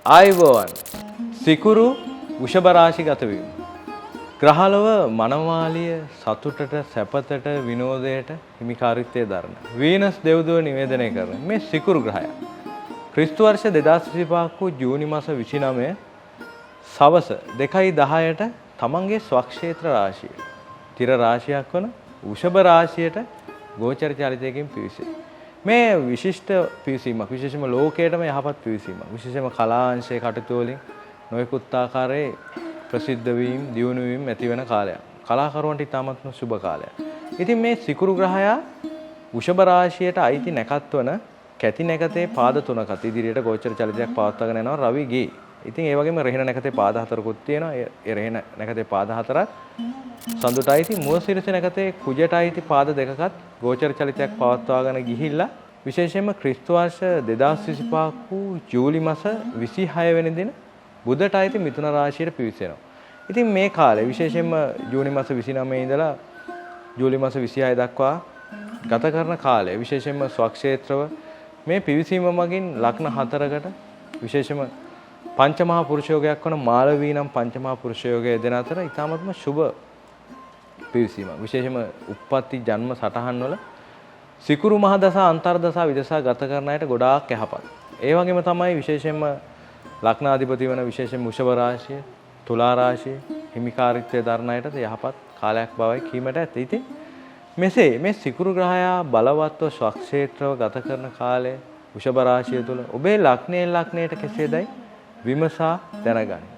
ආයුබෝවන් සිකුරු වෘෂභ රාශිගත වීම. ග්‍රහලව මනමාලිය සතුටට සැපතට විනෝදයට හිමිකාරීත්වය දරන වීනස් දෙව්දුව නිවේදනය කරන මේ සිකුරු ග්‍රහය ක්‍රිස්තු වර්ෂ 2025 වූ ජූනි මාස 29 සවස 2:10ට තමන්ගේ ස්වක්ෂේත්‍ර රාශිය තිර රාශියක් වන වෘෂභ රාශියට ගෝචර චලිතයකින් පිවිසේ. මේ විශිෂ්ට පිවිසීමක් විශේෂයෙන්ම ලෝකයටම යහපත් පිවිසීමක් විශේෂයෙන්ම කලාංශයේ කටයුතු වලින් නොයෙකුත් ආකාරයේ ප්‍රසිද්ධ වීම දියුණු වීම ඇතිවන කාලයක්. කලාකරුවන්ට ඉතාමත්ම සුබ කාලයක්. ඉතින් මේ සිකුරු ග්‍රහයා වෘෂභ රාශියට අයිති නැකත් වන කැති නැකතේ පාද තුනකට ඉදිරියට ගෝචර චලිතයක් පවත්වාගෙන යනවා රවි ගේ. ඉතින් ඒ වගේම රෙහෙන නැකතේ පාද හතරකුත් තියෙනවා. ඒ රෙහෙන නැකතේ පාද හතරත් සඳුට අයිති මුවසිරිස නැකතේ කුජට අයිති පාද දෙකකත් ගෝචර චලිතයක් පවත්වාගෙන ගිහිල්ලා විශේෂයෙන්ම ක්‍රිස්තු වර්ෂ 2025 වූ ජූලි මාස 26 වෙනි දින බුධට අයිති මිථුන රාශියට පිවිසෙනවා. ඉතින් මේ කාලේ විශේෂයෙන්ම ජූනි මාස 29 ඉඳලා ජූලි මාස 26 දක්වා ගත කරන කාලය විශේෂයෙන්ම ස්වක්ෂේත්‍රව මේ පිවිසීම මගින් ලග්න හතරකට විශේෂයෙන්ම පංචමහා පුරුෂ යෝගයක් වන මාලවී නම් පංචමහා පුරුෂ යෝගයේ දෙන අතර ඊටාත්ම සුබ පිවිසීමක්. විශේෂයෙන්ම උප්පත්ති ජන්ම සටහන් වල සිකුරු මහ දසා අන්තර්දසා විදසා ගත කරන අයට ගොඩාක් යහපත්. ඒ වගේම තමයි විශේෂයෙන්ම ලග්නාධිපති වන විශේෂයෙන් වෘෂභ රාශිය, තුලා රාශිය හිමිකාරීත්වයේ දරන අයට යහපත් කාලයක් බවයි කීමට ඇත. ඉතින් මෙසේ මේ සිකුරු ග්‍රහයා බලවත්ව ස්වක්ෂේත්‍රව ගත කරන කාලය වෘෂභ රාශිය තුල ඔබේ ලග්නයට කෙසේදයි විමසා දැනගන්න.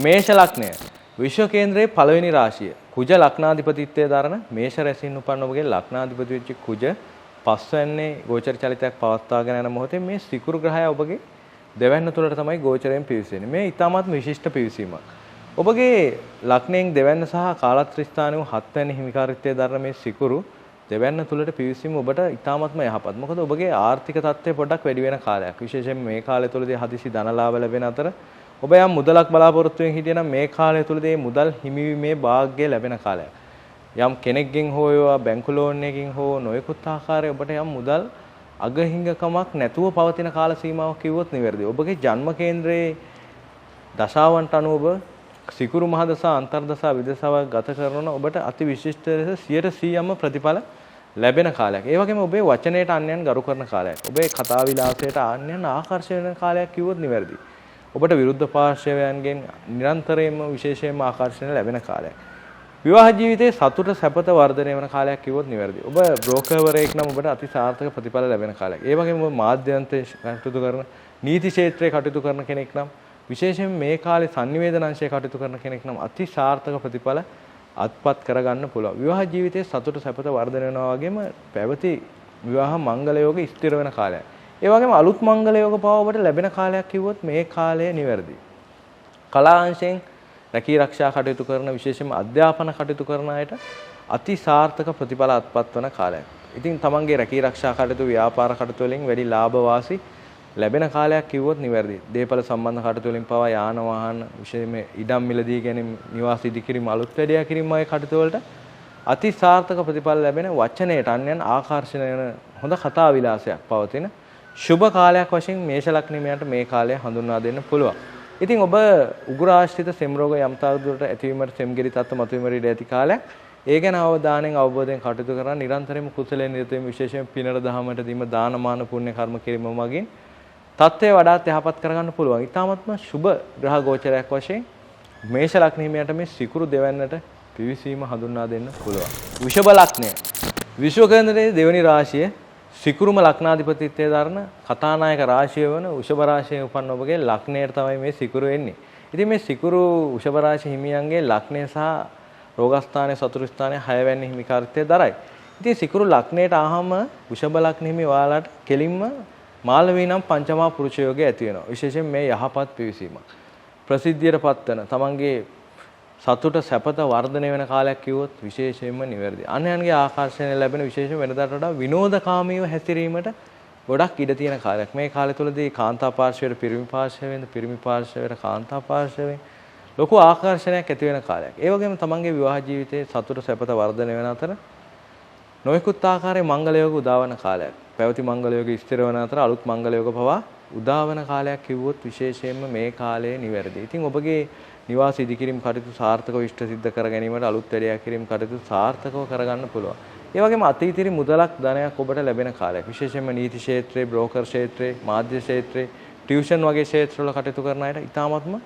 මේෂ ලග්නය විශ්ව කේන්ද්‍රයේ පළවෙනි රාශිය කුජ ලග්නාධිපතිත්වයේ දරන මේෂ රැසින් උපන්න ඔබගේ ලග්නාධිපති වෙච්ච කුජ පස්වැන්නේ ගෝචර චලිතයක් පවත්වාගෙන යන මොහොතේ මේ සිකුරු ග්‍රහය ඔබගේ දෙවැන්න තුලට තමයි ගෝචරයෙන් පිවිසෙන්නේ. මේ ඊටමත් විශිෂ්ට පිවිසීමක්. ඔබගේ ලග්නයෙන් දෙවැන්න සහ කාලත්‍රි ස්ථානයේ 7 වැනි හිමිකාරීත්වයේ දරන මේ සිකුරු දෙවැන්න තුලට පිවිසීම ඔබට ඊටමත්ම යහපත්. මොකද ඔබගේ ආර්ථික තත්ත්වය පොඩ්ඩක් වැඩි වෙන කාලයක්. විශේෂයෙන් මේ කාලය තුලදී හදිසි ධනලාභ ලැබෙන අතර ඔබ යම් මුදලක් බලාපොරොත්තු වෙමින් හිටියනම් මේ කාලය තුලදී මුදල් හිමිවීමේ වාග්ය ලැබෙන කාලයක්. යම් කෙනෙක්ගෙන් හෝ ඒවා බැංකු ලෝන් එකකින් හෝ නොයෙකුත් ආකාරයේ ඔබට යම් මුදල් අගහිඟකමක් නැතුව පවතින කාල සීමාවක් කිව්වොත් නිවැරදියි. ඔබගේ ජන්ම කේන්ද්‍රයේ දශාවන්ට අනුව ඔබ සිකුරු මහ දසා අන්තර්දසා විදසාව ගත කරන ඔබට අති විශිෂ්ට ලෙස 100%ම ප්‍රතිඵල ලැබෙන කාලයක්. ඒ වගේම ඔබේ වචනයට අන්‍යයන් ගරු කරන කාලයක්. ඔබේ කතා විලාසයට අන්‍යයන් ආකර්ෂණය වෙන කාලයක් කිව්වොත් නිවැරදියි. ඔබට විරුද්ධ පාර්ශවයන්ගෙන් නිරන්තරයෙන්ම විශේෂයෙන්ම ආකර්ෂණ ලැබෙන කාලයක්. විවාහ ජීවිතයේ සතුට සැපත වර්ධනය වෙන කාලයක් කිව්වොත් නිවැරදියි. ඔබ බ්‍රෝකර්වරයෙක් නම් ඔබට අති සාර්ථක ප්‍රතිඵල ලැබෙන කාලයක්. ඒ වගේම ඔබ මාධ්‍යන්තයේ කටයුතු කරන නීති ක්ෂේත්‍රයේ කටයුතු කරන කෙනෙක් නම් විශේෂයෙන් මේ කාලේ sannivedana අංශයේ කටයුතු කරන කෙනෙක් නම් අති සාර්ථක ප්‍රතිඵල අත්පත් කරගන්න පුළුවන්. විවාහ ජීවිතයේ සතුට සැපත වර්ධනය වෙනවා වගේම පැවති විවාහ මංගල යෝග ස්ථිර වෙන කාලයක්. ඒ වගේම අලුත් මංගල යෝග පව ඔබට ලැබෙන කාලයක් කිව්වොත් මේ කාලය නිවැරදියි. කලා අංශයෙන් රැකී ආරක්ෂා කටයුතු කරන විශේෂයෙන්ම අධ්‍යාපන කටයුතු කරන අයට අති සාර්ථක ප්‍රතිඵල අත්පත් වන කාලයක්. ඉතින් තමන්ගේ රැකී ආරක්ෂා කටයුතු ව්‍යාපාර කටයුතු වලින් වැඩි ලාභ වාසි ලැබෙන කාලයක් කිව්වොත් නිවැරදියි. දේපල සම්බන්ධ කටයුතු වලින් පවා යාන වාහන විශේෂයෙන්ම ඉඩම් මිලදී ගැනීම නිවාස ඉදිකිරීම අලුත් වැඩියා කිරීම වගේ කටයුතු වලට අති සාර්ථක ප්‍රතිඵල ලැබෙන වචනයට අන්‍යයන් ආකර්ෂණය වෙන හොඳ කතා විලාසයක් පවතින සුබ කාලයක් වශයෙන් මේෂ ලග්නයට මේ කාලය හඳුන්වා දෙන්න පුළුවන්. ඉතින් ඔබ උගුරාශ්‍රිත සෙම් රෝග යම් තාදුරට ඇතිවීමට සෙම්ගිරි තත්ත්ව මතුවීමට ඉඩ ඇති කාලයක්. ඒ ගැන අවධානයෙන් අවබෝධයෙන් කටයුතු කරන නිරන්තරයෙන්ම කුසලයෙන් නිරත වීම විශේෂයෙන් පිනර දහමට දීම දානමාන පුණ්‍ය කර්ම කිරීම මගින් තත්ත්වය වඩාත් යහපත් කරගන්න පුළුවන්. ඊටාත්ම සුබ ග්‍රහ ගෝචරයක් වශයෙන් මේෂ ලග්නයට මේ සිකුරු දෙවන්නට පිවිසීම හඳුන්වා දෙන්න පුළුවන්. වෘෂභ ලග්නය විශ්ව කේන්ද්‍රයේ දෙවනි රාශිය සිකුරුම ලග්නාධිපතිත්වයේ දරන කතානායක රාශිය වන වෘෂභ රාශියේ උපන් ඔබගේ ලග්නයට තමයි මේ සිකුරු එන්නේ. ඉතින් මේ සිකුරු වෘෂභ රාශි හිමියන්ගේ ලග්නය සහ රෝගස්ථානයේ සතුරු ස්ථානයේ 6 වැනි හිමිකාරීත්වය දරයි. ඉතින් සිකුරු ලග්නයට ආවම වෘෂභ ලග්න හිමි ඔයාලට කෙලින්ම මාලවී නම් පංචමහා පුරුෂ යෝගය ඇති වෙනවා. විශේෂයෙන් මේ යහපත් පිවිසීමක්. ප්‍රසිද්ධියටපත් වෙන තමන්ගේ සතුට සැපත වර්ධනය වෙන කාලයක් කිව්වොත් විශේෂයෙන්ම නිවැරදි. අන්‍යයන්ගේ ආකර්ෂණය ලැබෙන විශේෂයෙන් වෙනදාට වඩා විනෝදකාමීව හැසිරීමට ගොඩක් ඉඩ තියෙන කාලයක්. මේ කාලය තුලදී කාන්තා පාර්ශවයට පිරිමි පාර්ශවයෙන් පිරිමි පාර්ශවයට කාන්තා පාර්ශවයෙන් ලොකු ආකර්ෂණයක් ඇති වෙන කාලයක්. ඒ වගේම තමන්ගේ විවාහ ජීවිතයේ සතුට සැපත වර්ධනය වෙන අතර නොයෙකුත් ආකාරයේ මංගල යෝග උදාවන කාලයක්. පැවති මංගල යෝග ස්ථිර වෙන අතර අලුත් මංගල යෝග පවා උදාවන කාලයක් කිව්වොත් විශේෂයෙන්ම මේ කාලයේ නිවැරදි. ඉතින් ඔබගේ නිවාස ඉදිකිරීම කටයුතු සාර්ථකව ඉෂ්ට සිද්ධ කර ගැනීමට අලුත් වැඩයක් කිරීම කටයුතු සාර්ථකව කරගන්න පුළුවන්. ඒ වගේම අතීතයේ මුදලක් ධනයක් ඔබට ලැබෙන කාලයක්. විශේෂයෙන්ම නීති ක්ෂේත්‍රයේ, බ්‍රෝකර් ක්ෂේත්‍රයේ, මාධ්‍ය ක්ෂේත්‍රයේ, ටියුෂන් වගේ ක්ෂේත්‍රවල කටයුතු කරන අයට ඉතාමත්ම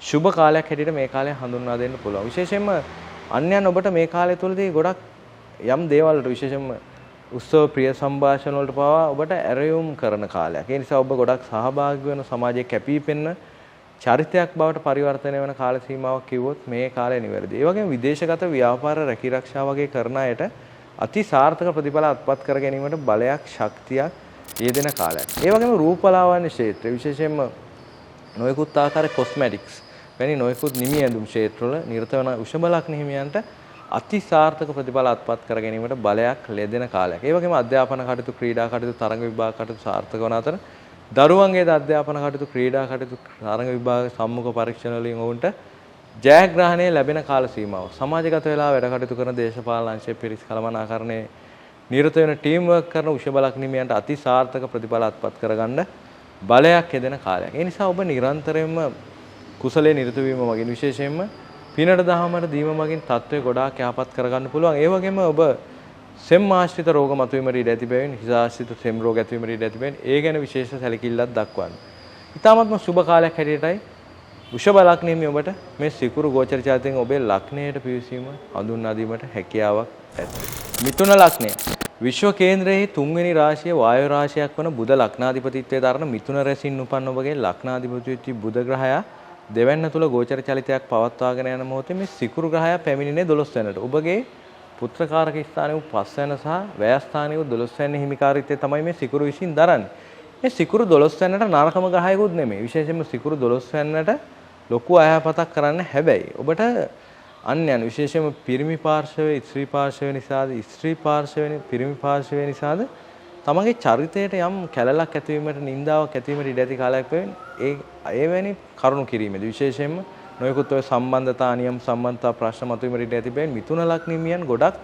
සුබ කාලයක් හැටියට මේ කාලය හඳුන්වා දෙන්න පුළුවන්. විශේෂයෙන්ම අන්‍යයන් ඔබට මේ කාලය තුලදී ගොඩක් යම් දේවල් වලට විශේෂයෙන්ම උත්සව ප්‍රිය සංഭാෂණ වලට පවා ඔබට ඇරයුම් කරන කාලයක්. ඒ නිසා ඔබ ගොඩක් සහභාගී වෙන සමාජයේ කැපිපෙන්න චරිතයක් බවට පරිවර්තනය වෙන කාල සීමාවක් කිව්වොත් මේ කාලය නිවැරදි. ඒ වගේම විදේශගත ව්‍යාපාර රැකීරක්ෂා වගේ කරන අයට අති සාර්ථක ප්‍රතිඵල අත්පත් කර ගැනීමට බලයක් ශක්තියක් යෙදෙන කාලයක්. ඒ වගේම රූපලාවන්‍ය ක්ෂේත්‍රය විශේෂයෙන්ම නොයෙකුත් ආකාරයේ කොස්මැටික්ස් වැනි නොයෙකුත් නිමි ඇඳුම් ක්ෂේත්‍රවල නිරත වන වෘෂභ ලග්න හිමියන්ට අති සාර්ථක ප්‍රතිඵල අත්පත් කර ගැනීමට බලයක් ලැබෙන කාලයක්. ඒ වගේම අධ්‍යාපන කටයුතු, ක්‍රීඩා කටයුතු, තරඟ විභාග කටයුතු සාර්ථක වන අතර දරුවන්ගේ අධ්‍යාපන කටයුතු, ක්‍රීඩා කටයුතු, තරඟ විභාග සම්මුඛ පරීක්ෂණ වලින් ඔවුන්ට ජයග්‍රහණය ලැබෙන කාල සීමාව. සමාජගත වෙලා වැඩ කටයුතු කරන දේශපාලන අංශයේ පිරිස් කළමනාකරණයේ නිරත වෙන ටීම් වර්ක් කරන වෘෂභ ලග්න හිමියන්ට අති සාර්ථක ප්‍රතිඵල අත්පත් කරගන්න බලයක් යෙදෙන කාලයක්. ඒ නිසා ඔබ නිරන්තරයෙන්ම කුසලයේ නිරත වීම මගින් විශේෂයෙන්ම පිනට දහමට දීම මගින් තත්ත්වය ගොඩාක් යහපත් කරගන්න පුළුවන්. ඒ වගේම ඔබ සෙම් ආශ්‍රිත රෝග මතුවීමට ඉඩ ඇති බැවින් හිස ආශ්‍රිත සෙම් රෝග ඇතිවීමට ඉඩ ඇති බැවින් ඒ ගැන විශේෂ සැලකිල්ලක් දක්වන්න. ඊටමත්ම සුබ කාලයක් හැටියටයි වෘෂභ ලග්නයේ මේ ඔබට මේ සිකුරු ගෝචර චාතයෙන් ඔබේ ලග්නයට පිවිසීම හඳුන්වා දීමට හැකියාවක් ඇත. මිථුන ලග්නය විශ්ව කේන්ද්‍රයේ තුන්වෙනි රාශිය වායු රාශියක් වන බුධ ලග්නාධිපතිත්වයේ දරන මිථුන රැසින් උපන්න ඔබගේ ලග්නාධිපති වෙච්ච බුධ ග්‍රහයා දෙවැන්න තුල ගෝචර චලිතයක් පවත්වාගෙන යන මොහොතේ මේ සිකුරු ග්‍රහයා පැමිණෙන්නේ 12 වෙනිට. ඔබගේ පුත්‍රකාරක ස්ථානයේ 5 වෙනි සහ වැය ස්ථානයේ 12 වෙනි හිමිකාරීත්වය තමයි මේ සිකුරු විසින් දරන්නේ. මේ සිකුරු 12 වෙනිට නරකම ග්‍රහයකුත් නෙමෙයි. විශේෂයෙන්ම සිකුරු 12 වෙනිට ලොකු අයහපතක් කරන්න හැබැයි ඔබට අන්‍යයන් විශේෂයෙන්ම පිරිමි පාර්ශවයේ ස්ත්‍රී පාර්ශවයේ නිසාද ස්ත්‍රී පාර්ශවයේ පිරිමි පාර්ශවයේ නිසාද තමගේ චරිතයට යම් කැලලක් ඇතිවීමට නින්දාවක් ඇතිවීමට ඉඩ ඇති කාලයක් වෙන්නේ ඒ වැනි කරුණු කිරීමේදී විශේෂයෙන්ම නොයෙකුත් ඔය සම්බන්ධතා නියම් සම්බන්ධතා ප්‍රශ්න මතුවීමට ඉඩ ඇති බැවින් මිථුන ලග්නිමියන් ගොඩක්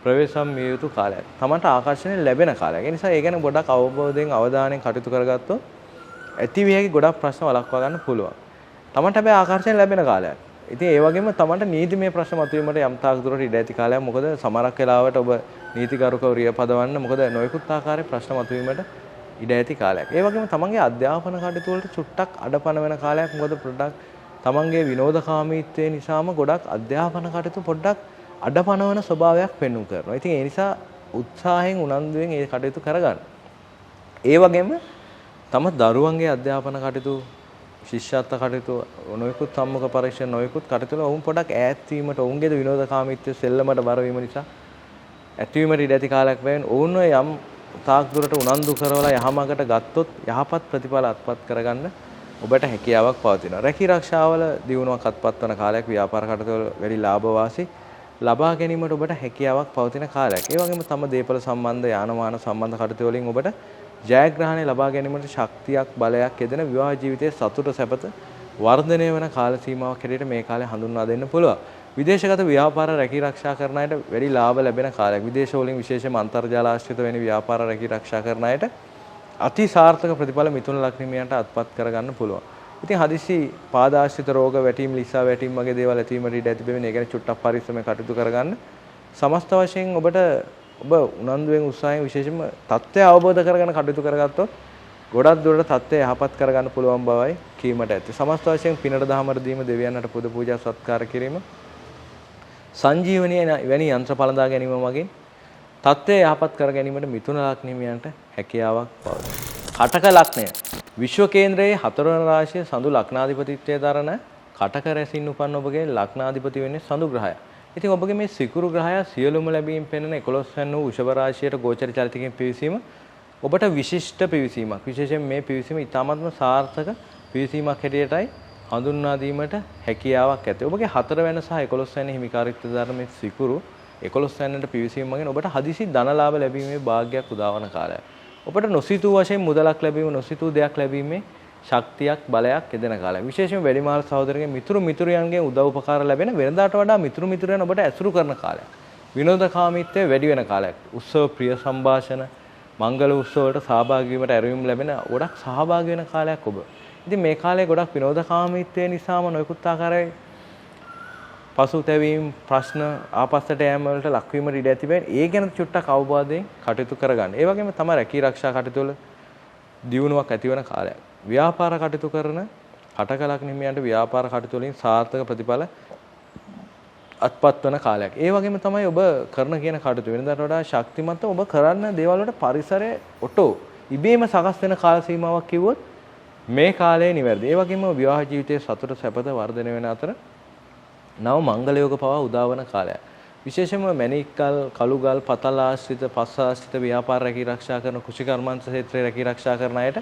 ප්‍රවේශම් විය යුතු කාලයක්. තමන්ට ආකර්ෂණය ලැබෙන කාලයක්. ඒ නිසා ඒ ගැන ගොඩක් අවබෝධයෙන් අවධානයෙන් කටයුතු කරගත්තොත් ඇති විය හැකි ගොඩක් ප්‍රශ්න වළක්වා ගන්න පුළුවන්. තමන්ට හැබැයි ආකර්ෂණය ලැබෙන කාලයක්. ඉතින් ඒ වගේම තමන්ට නීතිමය ප්‍රශ්න මතුවීමට යම් තාක් දුරට ඉඩ ඇති කාලයක්. මොකද සමහරක් වෙලාවට ඔබ නීතිගරුකව රියපදවන්න මොකද නොයෙකුත් ආකාරයේ ප්‍රශ්න මතුවීමට ඉඩ ඇති කාලයක්. ඒ වගේම තමන්ගේ අධ්‍යාපන කටයුතු වලට චුට්ටක් අඩපණ වෙන කාලයක්. මොකද පොඩ්ඩක් තමන්ගේ විනෝදකාමීත්වයේ නිසාම ගොඩක් අධ්‍යාපන කටයුතු පොඩ්ඩක් අඩපණ වෙන ස්වභාවයක් පෙන්වු කරනවා. ඉතින් ඒ නිසා උත්සාහයෙන් උනන්දුවෙන් ඒ කටයුතු කරගන්න. ඒ වගේම තම දරුවන්ගේ අධ්‍යාපන කටයුතු ශිෂ්‍යත්ව කටයුතු නොයෙකුත් සම්මුඛ පරීක්ෂණ නොයෙකුත් කටයුතු වල ඔවුන් පොඩක් ඈත් වීමට ඔවුන්ගේ විනෝදකාමීත්වය සෙල්ලමට බර වීම නිසා ඇතිවීමට ඉඩ ඇති කාලයක් වෙන ඔවුන්ව යම් තාක් දුරට උනන්දු කරවලා යහමඟට ගත්තොත් යහපත් ප්‍රතිඵල අත්පත් කරගන්න ඔබට හැකියාවක් පවතිනවා. රැකී ආරක්ෂාවල දියුණුවක් අත්පත් වන කාලයක් ව්‍යාපාර කටයුතු වල වැඩි ලාභ වාසී ලබා ගැනීමට ඔබට හැකියාවක් පවතින කාලයක්. ඒ වගේම තම දේපල සම්බන්ධ යාන වාහන සම්බන්ධ කටයුතු වලින් ඔබට ජයග්‍රහණය ලබා ගැනීමට ශක්තියක් බලයක් යෙදෙන විවාහ ජීවිතයේ සතුට සැපත වර්ධනය වන කාල සීමාවක් හැටියට මේ කාලය හඳුන්වා දෙන්න පුළුවන්. විදේශගත ව්‍යාපාර රැකී ආරක්ෂා කරන අයට වැඩි ලාභ ලැබෙන කාලයක්. විදේශ වලින් විශේෂයෙන්ම අන්තර්ජාල ආශ්‍රිත වෙන ව්‍යාපාර රැකී ආරක්ෂා කරන අයට අති සාර්ථක ප්‍රතිඵල මිථුන ලග්නිමියන්ට අත්පත් කරගන්න පුළුවන්. ඉතින් හදිසි පාදාශ්‍රිත රෝග වැටීම් ලිස්සා වැටීම් වගේ දේවල් ඇතිවීමට ඉඩ ඇති බැවින් ඒ ගැන චුට්ටක් පරිස්සමෙන් කටයුතු කරගන්න. සමස්ත වශයෙන් ඔබට ඔබ උනන්දුවෙන් උත්සාහයෙන් විශේෂයෙන්ම தත්ත්වය අවබෝධ කරගෙන කටයුතු කරගත්තොත් ගොඩක් දුරට தත්ත්වය යහපත් කරගන්න පුළුවන් බවයි කීමට ඇත්තේ. සමස්ත වශයෙන් පිනට දහමට දීම දෙවියන්ට පුද පූජා සත්කාර කිරීම සංජීවනීය වැනි යන්ත්‍ර පළඳා ගැනීම මගින් තත්ත්වය යහපත් කර ගැනීමට මිථුන ලග්නිමියන්ට හැකියාවක් පවතී. කටක ලග්නය විශ්ව කේන්ද්‍රයේ 4 වන රාශිය සඳු ලග්නාධිපතිත්වයේ දරන කටක රැසින් උපන් ඔබගේ ලග්නාධිපති වෙන්නේ සඳු ග්‍රහයා. ඉතින් ඔබගේ මේ සිකුරු ග්‍රහයා සියලුම ලැබීම් පෙන්වන 11 වෙනි වෘෂභ රාශියට ගෝචර චලිතකින් පිවිසීම ඔබට විශිෂ්ට පිවිසීමක්. විශේෂයෙන් මේ පිවිසීම ඉතාමත්ම සාර්ථක පිවිසීමක් හැටියටයි හඳුන්වා දීමට හැකියාවක් ඇත. ඔබගේ 4 වෙනි සහ 11 වෙනි හිමිකාරීත්වය දරන මේ සිකුරු 11 වෙනිට පිවිසීම මගින් ඔබට හදිසි ධන ලාභ ලැබීමේ වාග්යක් උදාවන කාලයක්. ඔබට නොසිතූ වශයෙන් මුදලක් ලැබීම, නොසිතූ දෙයක් ලැබීමේ ශක්තියක්, බලයක් යෙදෙන කාලයක්. විශේෂයෙන්ම වැඩිමහල් සහෝදරයන්ගේ මිතුරියන්ගේ උදව් උපකාර ලැබෙන වෙනදාට වඩා මිතුරියන් ඔබට ඇසුරු කරන කාලයක්. විනෝදකාමීත්වය වැඩි වෙන කාලයක්. උත්සව ප්‍රිය සංഭാෂණ, මංගල උත්සව වලට සහභාගී වීමට ඇරයුම් ලැබෙන ගොඩක් සහභාගී වෙන කාලයක් ඔබ. ඉතින් මේ කාලේ ගොඩක් විනෝදකාමීත්වය නිසාම නොයෙකුත් ආකාරයේ පසුතැවීම් ප්‍රශ්න ආපස්සට යෑම වලට ලක්වීමට ඉඩ ඇති බැවින් ඒ ගැන චුට්ටක් අවබෝධයෙන් කටයුතු කරගන්න. ඒ වගේම තමයි රැකී ආරක්ෂා කටයුතු වල දියුණුවක් ඇති වෙන කාලයක්. ව්‍යාපාර කටයුතු කරන කටකලක් නිමියන්ට ව්‍යාපාර කටයුතු වලින් සාර්ථක ප්‍රතිඵල අත්පත් වන කාලයක්. ඒ වගේම තමයි ඔබ කරන කියන කටයුතු වෙනදාට වඩා ශක්තිමත්ව ඔබ කරන්න දේවල් වලට පරිසරය ඔටෝ ඉබේම සකස් වෙන කාල සීමාවක් කිව්වොත් මේ කාලය නිවැරදි. ඒ වගේම විවාහ ජීවිතයේ සතුට සැපත වර්ධනය වෙන අතර නව මංගල යෝග පවා උදා වන කාලයක්. විශේෂයෙන්ම මැණික්කල්, කළුගල්, පතල ආශ්‍රිත, පස් ආශ්‍රිත ව්‍යාපාර රැකී ආරක්ෂා කරන කෘෂිකර්මාන්ත ක්ෂේත්‍රයේ රැකී ආරක්ෂා කරන අයට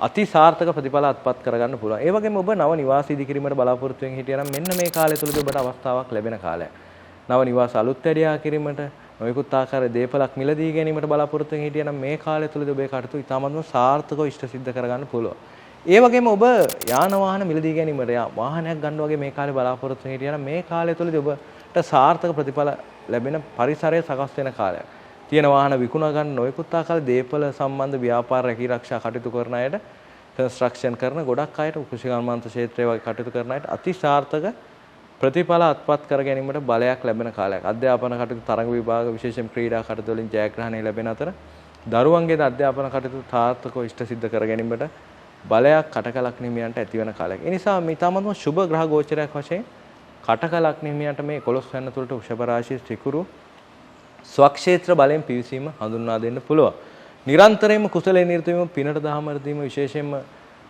අති සාර්ථක ප්‍රතිඵල අත්පත් කරගන්න පුළුවන්. ඒ වගේම ඔබ නව නිවාස ඉදිකිරීමට බලාපොරොත්තු වෙන හිටියනම් මෙන්න මේ කාලය තුලදී ඔබට අවස්ථාවක් ලැබෙන කාලයක්. නව නිවාස අලුත් වැඩියා කිරීමට, නොයෙකුත් ආකාරයේ දේපලක් මිලදී ගැනීමට බලාපොරොත්තු වෙන හිටියනම් මේ කාලය තුලදී ඔබේ කටයුතු ඉතාමත්ම සාර්ථකව ඉෂ්ට සිද්ධ කරගන්න පුළුවන්. ඒ වගේම ඔබ යාන වාහන මිලදී ගැනීමට වාහනයක් ගන්න වගේ මේ කාලේ බලාපොරොත්තු වෙන හිටියනම් මේ කාලය තුලදී ඔබට සාර්ථක ප්‍රතිඵල ලැබෙන පරිසරය සකස් වෙන කාලයක්. තියෙන වාහන විකුණා ගන්න නොයෙකුත් ආකාරයේ දේපල සම්බන්ධ ව්‍යාපාර රැකී ආරක්ෂා කටයුතු කරන අයට, කන්ස්ට්‍රක්ෂන් කරන ගොඩක් අයට, කෘෂිකර්මාන්ත ක්ෂේත්‍රයේ වගේ කටයුතු කරන අයට අති සාර්ථක ප්‍රතිඵල අත්පත් කර ගැනීමට බලයක් ලැබෙන කාලයක්. අධ්‍යාපන කටයුතු, තරඟ විභාග, විශේෂයෙන් ක්‍රීඩා කටයුතු වලින් ජයග්‍රහණය ලැබෙන අතර දරුවන්ගේ අධ්‍යාපන කටයුතු සාර්ථකව ඉෂ්ට සිද්ධ කර ගැනීමට බලයක් කටකලක් නිමියන්ට ඇති වෙන කාලයක්. ඒ නිසා මේ තාමත්ම සුබ ග්‍රහ ගෝචරයක් වශයෙන් කටකලක් නිමියන්ට මේ 11 වෙනි තුලට වෘෂභ රාශියේ ත්‍රිකුරු ස්වක්ෂේත්‍ර බලයෙන් පිවිසීම හඳුන්වා දෙන්න පුළුවන්. නිරන්තරයෙන්ම කුසලයේ නිරත වීම, පිනට දහමර දීම, විශේෂයෙන්ම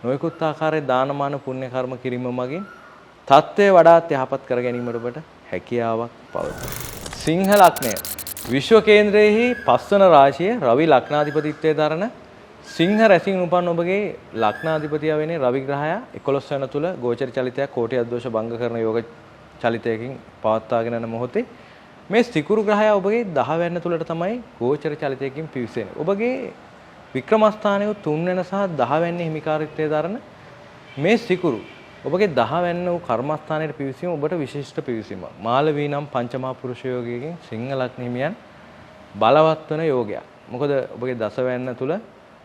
නොයෙකුත් ආකාරයේ දානමාන පුණ්‍ය කර්ම කිරීම මගින් තත්ත්වය වඩාත් යහපත් කර ගැනීමට ඔබට හැකියාවක් පවතී. සිංහ ලග්නය විශ්ව කේන්ද්‍රයේහි පස්වන රාශිය රවි ලග්නාධිපතිත්වයේ දරන සිංහ රැසින් උපන් ඔබගේ ලග්නාධිපතියා වෙන්නේ රවි ග්‍රහයා 11 වෙනි තුල ගෝචර චලිතයක් කෝටි අද්දෝෂ භංග කරන යෝග චලිතයකින් පවත්වාගෙන යන මොහොතේ මේ සිකුරු ග්‍රහයා ඔබගේ 10 වෙනි තුලට තමයි ගෝචර චලිතයකින් පිවිසෙන්නේ. ඔබගේ වික්‍රමස්ථානයේ 3 වෙනි සහ 10 වෙනි හිමිකාරීත්වයේ දරන මේ සිකුරු ඔබගේ 10 වෙනි වූ කර්මස්ථානයේ පිවිසීම ඔබට විශිෂ්ට පිවිසීමක්. මාලවී නම් පංචමහා පුරුෂ යෝගයෙන් සිංහ ලග්න හිමියන් බලවත් වන යෝගයක්. මොකද ඔබගේ 10 වෙනි තුල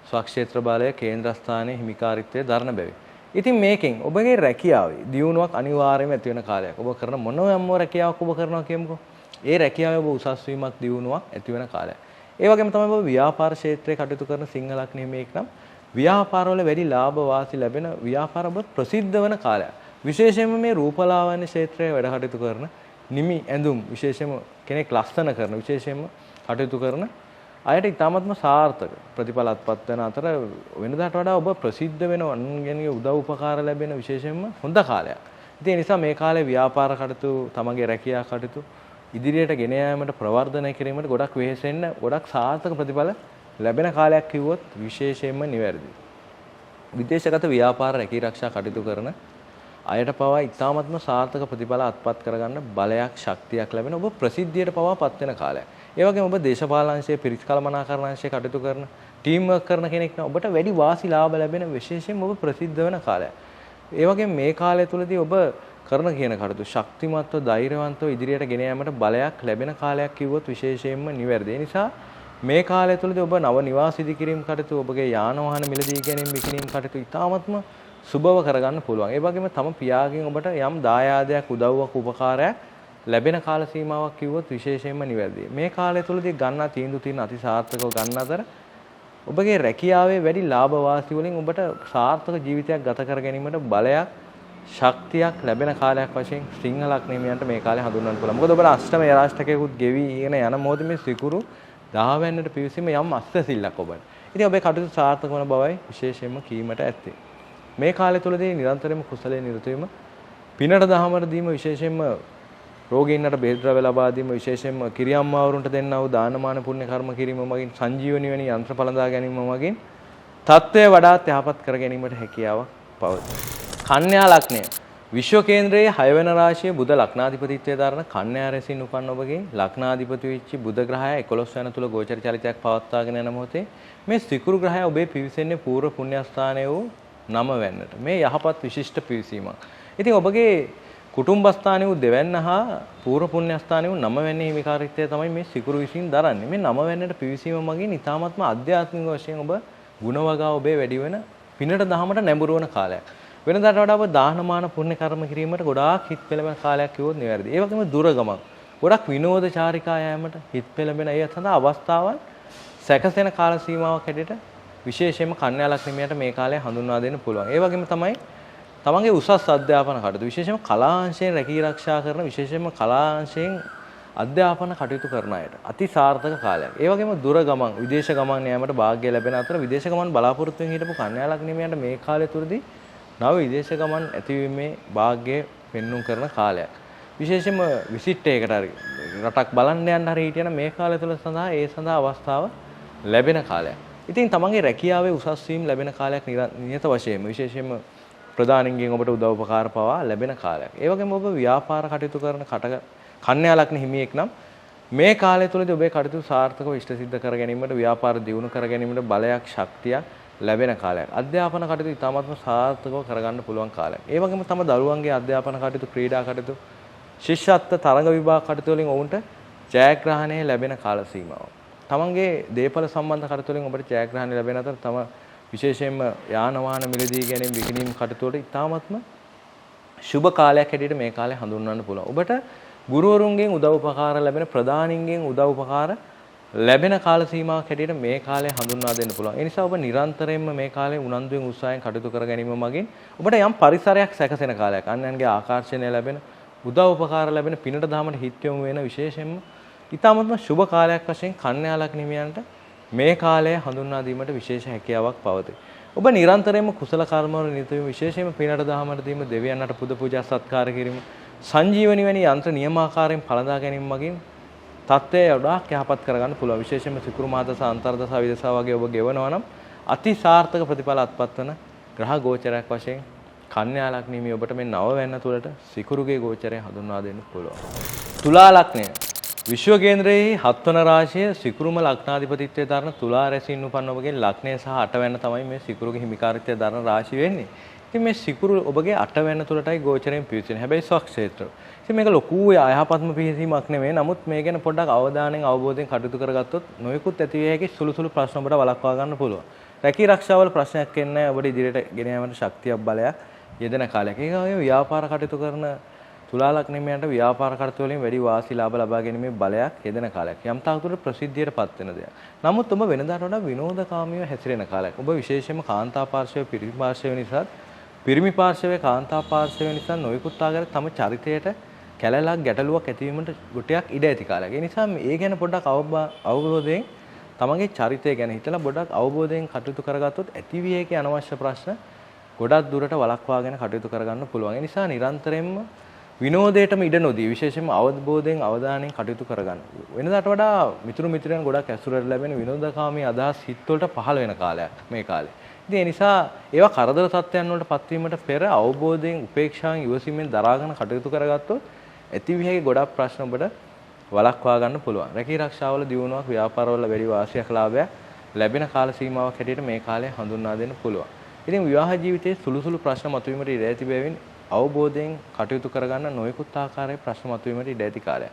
ස්වක්ෂේත්‍ර බලය කේන්ද්‍රස්ථානයේ හිමිකාරීත්වයේ දරන බැවි. ඉතින් මේකෙන් ඔබගේ රැකියාවේ දියුණුවක් අනිවාර්යයෙන්ම ඇති වෙන කාලයක්. ඔබ කරන මොනවාම රැකියාවක් ඔබ කරනවා කියමුකෝ. ඒ රැකියාවේ ඔබ උසස් වීමක් දියුණුවක් ඇති වෙන කාලයක්. ඒ වගේම තමයි ඔබ ව්‍යාපාර ක්ෂේත්‍රයේ කටයුතු කරන සිංහ ලග්න හිමියෙක් නම් ව්‍යාපාරවල වැඩි ලාභ වාසි ලැබෙන ව්‍යාපාර ඔබ ප්‍රසිද්ධ වන කාලයක්. විශේෂයෙන්ම මේ රූපලාවන්‍ය ක්ෂේත්‍රයේ වැඩ කටයුතු කරන නිමි ඇඳුම් විශේෂයෙන්ම කෙනෙක් ලස්සන කරන විශේෂයෙන්ම කටයුතු කරන අයට ඉතාමත්ම සාර්ථක ප්‍රතිඵල අත්පත් වෙන අතර වෙනදාට වඩා ඔබ ප්‍රසිද්ධ වෙන අන්ගෙනගේ උදව් උපකාර ලැබෙන විශේෂයෙන්ම හොඳ කාලයක්. ඉතින් ඒ නිසා මේ කාලේ ව්‍යාපාර කටයුතු, තමගේ රැකියා කටයුතු ඉදිරියට ගෙන යාමට ප්‍රවර්ධනය කිරීමට ගොඩක් වෙහෙසෙන්න, ගොඩක් සාර්ථක ප්‍රතිඵල ලැබෙන කාලයක් කිව්වොත් විශේෂයෙන්ම නිවැරදි. විදේශගත ව්‍යාපාර රැකී ආරක්ෂා කටයුතු කරන අයට පවා ඉතාමත්ම සාර්ථක ප්‍රතිඵල අත්පත් කරගන්න බලයක්, ශක්තියක් ලැබෙන ඔබ ප්‍රසිද්ධියට පවා පත් වෙන කාලයක්. ඒ වගේම ඔබ දේශපාලන අංශයේ පිරිස් කළමනාකරණ අංශයේ කටයුතු කරන ටීම් වර්ක් කරන කෙනෙක් නම් ඔබට වැඩි වාසි ලාභ ලැබෙන විශේෂයෙන්ම ඔබ ප්‍රසිද්ධ වෙන කාලයක්. ඒ වගේම මේ කාලය තුලදී ඔබ කරන කියන කටයුතු ශක්තිමත්ව, ධෛර්යවන්තව ඉදිරියට ගෙන යාමට බලයක් ලැබෙන කාලයක් කිව්වොත් විශේෂයෙන්ම නිවැරදි. ඒ නිසා මේ කාලය තුලදී ඔබ නව නිවාස ඉදිකිරීම කටයුතු, ඔබගේ යාන වාහන මිලදී ගැනීම විකිණීම කටයුතු ඉතාමත්ම සුබව කරගන්න පුළුවන්. ඒ වගේම තම පියාගෙන් ඔබට යම් දායාදයක්, උදව්වක්, උපකාරයක් ලැබෙන කාල සීමාවක් කිව්වොත් විශේෂයෙන්ම නිවැරදියි. මේ කාලය තුලදී ගන්නා තීන්දුව තියෙන අති සාර්ථකව ගන්න අතර ඔබගේ රැකියාවේ වැඩි ලාභ වාසි වලින් ඔබට සාර්ථක ජීවිතයක් ගත කර ගැනීමට බලයක්, ශක්තියක් ලැබෙන කාලයක් වශයෙන් සිංහ ලග්න හිමියන්ට මේ කාලේ හඳුන්වන්න පුළුවන්. මොකද ඔබට අෂ්ටම යරාෂ්ටකයකුත් ගෙවිගෙන යන මොහොතේ මේ සිකුරු 10 වෙනිට පිවිසීම යම් අස්තසිල්ලක් ඔබට. ඉතින් ඔබේ කටයුතු සාර්ථක වන බවයි විශේෂයෙන්ම කීමට ඇත්තේ. මේ කාලය තුලදී නිරන්තරයෙන්ම කුසලයේ නිරත වීම, පිනට දහමට දීම, විශේෂයෙන්ම රෝගීන්ට බෙහෙත් ද්‍රව්‍ය ලබා දීම, විශේෂයෙන්ම කිරියම්මාවරුන්ට දෙන්නා වූ දානමාන පුණ්‍ය කර්ම කිරීම මගින් සංජීවනි වැනි යන්ත්‍ර පළඳා ගැනීම මගින් තත්ත්වය වඩාත් යහපත් කර ගැනීමට හැකියාවක් පවතී. කන්‍යා ලග්නය විශ්ව කේන්ද්‍රයේ 6 වෙනි රාශිය බුධ ලග්නාධිපතිත්වයේ දරන කන්‍යා රැසින් උපන් ඔබගේ ලග්නාධිපති වෙච්ච බුධ ග්‍රහය 11 වෙනි තුල ගෝචර චලිතයක් පවත්වාගෙන යන මොහොතේ මේ සිකුරු ග්‍රහය ඔබේ පිවිසෙන්නේ පූර්ව පුණ්‍යස්ථානයේ වූ 9 වෙන්නට. මේ යහපත් විශිෂ්ට පිවිසීමක්. ඉතින් ඔබගේ කුටුම්බස්ථානයේ වූ දෙවැන්න හා පූර්ව පුණ්‍යස්ථානයේ වූ 9 වෙනි හිමිකාරීත්වය තමයි මේ සිකුරු විසින් දරන්නේ. මේ 9 වෙන්නට පිවිසීම මගින් ඊ타ත්ම ආධ්‍යාත්මික වශයෙන් ඔබ ගුණවගා ඔබේ වැඩි වෙන පිනට දහමට නැඹුරු වන කාලයක්. වෙනදාට වඩා ඔබ දානමාන පුණ්‍ය කර්ම කිරීමට ගොඩාක් හිත් පෙළඹෙන කාලයක් කිව්වොත් නිවැරදි. ඒ වගේම දුර ගමන් ගොඩක් විනෝද චාරිකා යෑමට හිත් පෙළඹෙන අය සඳහා අවස්ථාවන් සැකසෙන කාල සීමාවක් හැටියට විශේෂයෙන්ම කන්‍යා ලග්නයට මේ කාලය හඳුන්වා දෙන්න පුළුවන්. ඒ වගේම තමයි තමන්ගේ උසස් අධ්‍යාපන කටයුතු විශේෂයෙන්ම කලාංශයෙන් රැකී ආරක්ෂා කරන විශේෂයෙන්ම කලාංශයෙන් අධ්‍යාපන කටයුතු කරන අයට අති සාර්ථක කාලයක්. ඒ වගේම දුර ගමන් විදේශ ගමන් යාමට වාග්ය ලැබෙන අතර විදේශ ගමන් බලාපොරොත්තු වෙන හිටපු කන්‍යා ලග්නයට මේ කාලය තුරදී නව විදේශ ගමන් ඇතිවීමේ වාග්ය පෙන්눔 කරන කාලයක්. විශේෂයෙන්ම විසිට් එකකට හරි රටක් බලන්න යන්න හරි හිටියන මේ කාලය තුල සඳහා අවස්ථාව ලැබෙන කාලයක්. ඉතින් තමන්ගේ රැකියාවේ උසස් වීම ලැබෙන කාලයක් නියත වශයෙන්ම විශේෂයෙන්ම ප්‍රධානින්ගෙන් ඔබට උදව් උපකාර පවා ලැබෙන කාලයක්. ඒ වගේම ඔබ ව්‍යාපාර කටයුතු කරන කන්‍යා ලග්න හිමියෙක් නම් මේ කාලය තුලදී ඔබේ කටයුතු සාර්ථකව ඉෂ්ට සිද්ධ කර ගැනීමට ව්‍යාපාර දියුණු කර ගැනීමට බලයක් ශක්තියක් ලැබෙන කාලයක්. අධ්‍යාපන කටයුතු ඉතාමත්ම සාර්ථකව කරගන්න පුළුවන් කාලයක්. ඒ වගේම තම දරුවන්ගේ අධ්‍යාපන කටයුතු ක්‍රීඩා කටයුතු ශිෂ්‍යත්ව තරඟ විභාග කටයුතු වලින් ඔවුන්ට ජයග්‍රහණය ලැබෙන කාල සීමාව. තමන්ගේ දේපල සම්බන්ධ කටයුතු වලින් ඔබට ජයග්‍රහණය ලැබෙන අතර තම විශේෂයෙන්ම යාන වාහන මිලදී ගැනීම විකිණීම් කටයුතු වලට ඉතාමත්ම සුබ කාලයක් හැටියට මේ කාලය හඳුන්වන්න පුළුවන්. ඔබට ගුරුවරුන්ගෙන් උදව් උපකාර ලැබෙන ප්‍රධානින්ගෙන් උදව් උපකාර ලැබෙන කාල සීමාවක් හැටියට මේ කාලය හඳුන්වා දෙන්න පුළුවන්. ඒ නිසා ඔබ නිරන්තරයෙන්ම මේ කාලේ උනන්දුවෙන් උත්සාහයෙන් කටයුතු කර ගැනීම මගින් ඔබට යම් පරිසරයක් සැකසෙන කාලයක්. අන්‍යයන්ගේ ආකර්ෂණය ලැබෙන උදව් උපකාර ලැබෙන පිනට දහමට හිත් යොමු වෙන විශේෂයෙන්ම ඊටමත්ම සුබ කාලයක් වශයෙන් කන්‍යා ලග්න හිමියන්ට මේ කාලය හඳුන්වා දීමට විශේෂ හැකියාවක් පවතී. ඔබ නිරන්තරයෙන්ම කුසල කර්ම වල නිරත වීම විශේෂයෙන්ම පිනට දහමට දීම දෙවියන්ට පුද පූජා සත්කාර කිරීම සංජීවනි වැනි යන්ත්‍ර නියමාකාරයෙන් පළඳා ගැනීම මගින් තත්ත්වය වඩාක් යහපත් කරගන්න පුළුවන්. විශේෂයෙන්ම සිකුරු මාදස අන්තර්දස විදසා වගේ ඔබ ගෙවනවා නම් අති සාර්ථක ප්‍රතිඵල අත්පත් වන ග්‍රහ ගෝචරයක් වශයෙන් කන්‍යා ලග්න හිමි ඔබට මේ 9 වෙනි තුලට සිකුරුගේ ගෝචරය හඳුන්වා දෙන්න පුළුවන්. තුලා ලග්නය විශ්ව කේන්ද්‍රයේ 7 වන රාශිය සිකුරුම ලග්නාධිපතිත්වයේ දරන තුලා රැසින් උපන් ඔබගේ ලග්නය සහ 8 වෙනි තමයි මේ සිකුරුගේ හිමිකාරීත්වය දරන රාශිය වෙන්නේ. ඉතින් මේ සිකුරු ඔබගේ 8 වෙනි තුලටයි ගෝචරයෙන් පිවිසෙන්නේ. හැබැයි ස්වක්ෂේත්‍ර. ඉතින් මේක ලොකු අයහපත්ම පිවිසීමක් නෙමෙයි. නමුත් මේ ගැන පොඩ්ඩක් අවධානයෙන් අවබෝධයෙන් කටයුතු කරගත්තොත් නොයෙකුත් ඇති වේ හැකි සුළු සුළු ප්‍රශ්න ඔබට වළක්වා ගන්න පුළුවන්. රැකී ආරක්ෂාවල ප්‍රශ්නයක් එන්නේ ඔබට ඉදිරියට ගෙන යාමට ශක්තියක් බලයක් යෙදෙන කාලයක්. ඒක වගේ ව්‍යාපාර කටයුතු කරන තුලා ලග්න හිමියන්ට ව්‍යාපාර කටයුතු වලින් වැඩි වාසි ලාභ ලබා ගැනීමේ බලයක් යෙදෙන කාලයක්. යම් තාක්ෂණික ප්‍රසිද්ධියටපත් වෙන දෙයක්. නමුත් ඔබ වෙනදාට වඩා විනෝදකාමීව හැසිරෙන කාලයක්. ඔබ විශේෂයෙන්ම කාන්තා පාර්ශවය පිරිමි පාර්ශවය නිසා පිරිමි පාර්ශවයේ කාන්තා පාර්ශවය නිසා නොයෙකුත් ආකාරයට තම චරිතයට කැලලක් ගැටලුවක් ඇතිවීමට ගොටයක් ඉඩ ඇති කාලයක්. ඒ නිසා මේ ගැන පොඩ්ඩක් අවබෝධයෙන් තමන්ගේ චරිතය ගැන හිතලා පොඩ්ඩක් අවබෝධයෙන් කටයුතු කරගත්තොත් ඇතිවිය හැකි අනවශ්‍ය ප්‍රශ්න ගොඩක් දුරට වළක්වාගෙන කටයුතු කරගන්න පුළුවන්. ඒ නිසා නිරන්තරයෙන්ම විනෝදයටම ඉඩ නොදී විශේෂයෙන්ම අවබෝධයෙන් අවධානයෙන් කටයුතු කරගන්න. වෙනදාට වඩා මිතුරු මිත්‍රයන් ගොඩක් ඇසුරට ලැබෙන විනෝදකාමී අදහස් හිත් වලට පහළ වෙන කාලයක් මේ කාලේ. ඉතින් ඒ නිසා ඒවා කරදර තත්ත්වයන් වලට පත්වීමට පෙර අවබෝධයෙන් උපේක්ෂාවෙන් ඉවසීමෙන් දරාගෙන කටයුතු කරගත්තොත් ඇතිවියගේ ගොඩක් ප්‍රශ්න ඔබට වළක්වා ගන්න පුළුවන්. රැකී ආරක්ෂාවල දියුණුවක් ව්‍යාපාරවල වැඩි වාසියක් ලාභයක් ලැබෙන කාල සීමාවක් හැටියට මේ කාලය හඳුන්වා දෙන්න පුළුවන්. ඉතින් විවාහ ජීවිතයේ සුළු සුළු ප්‍රශ්න මතුවීමට ඉඩ ඇති බැවින් අවබෝධයෙන් කටයුතු කරගන්න නොයෙකුත් ආකාරයේ ප්‍රශ්න මතුවීමට ඉඩ ඇති කාලයක්.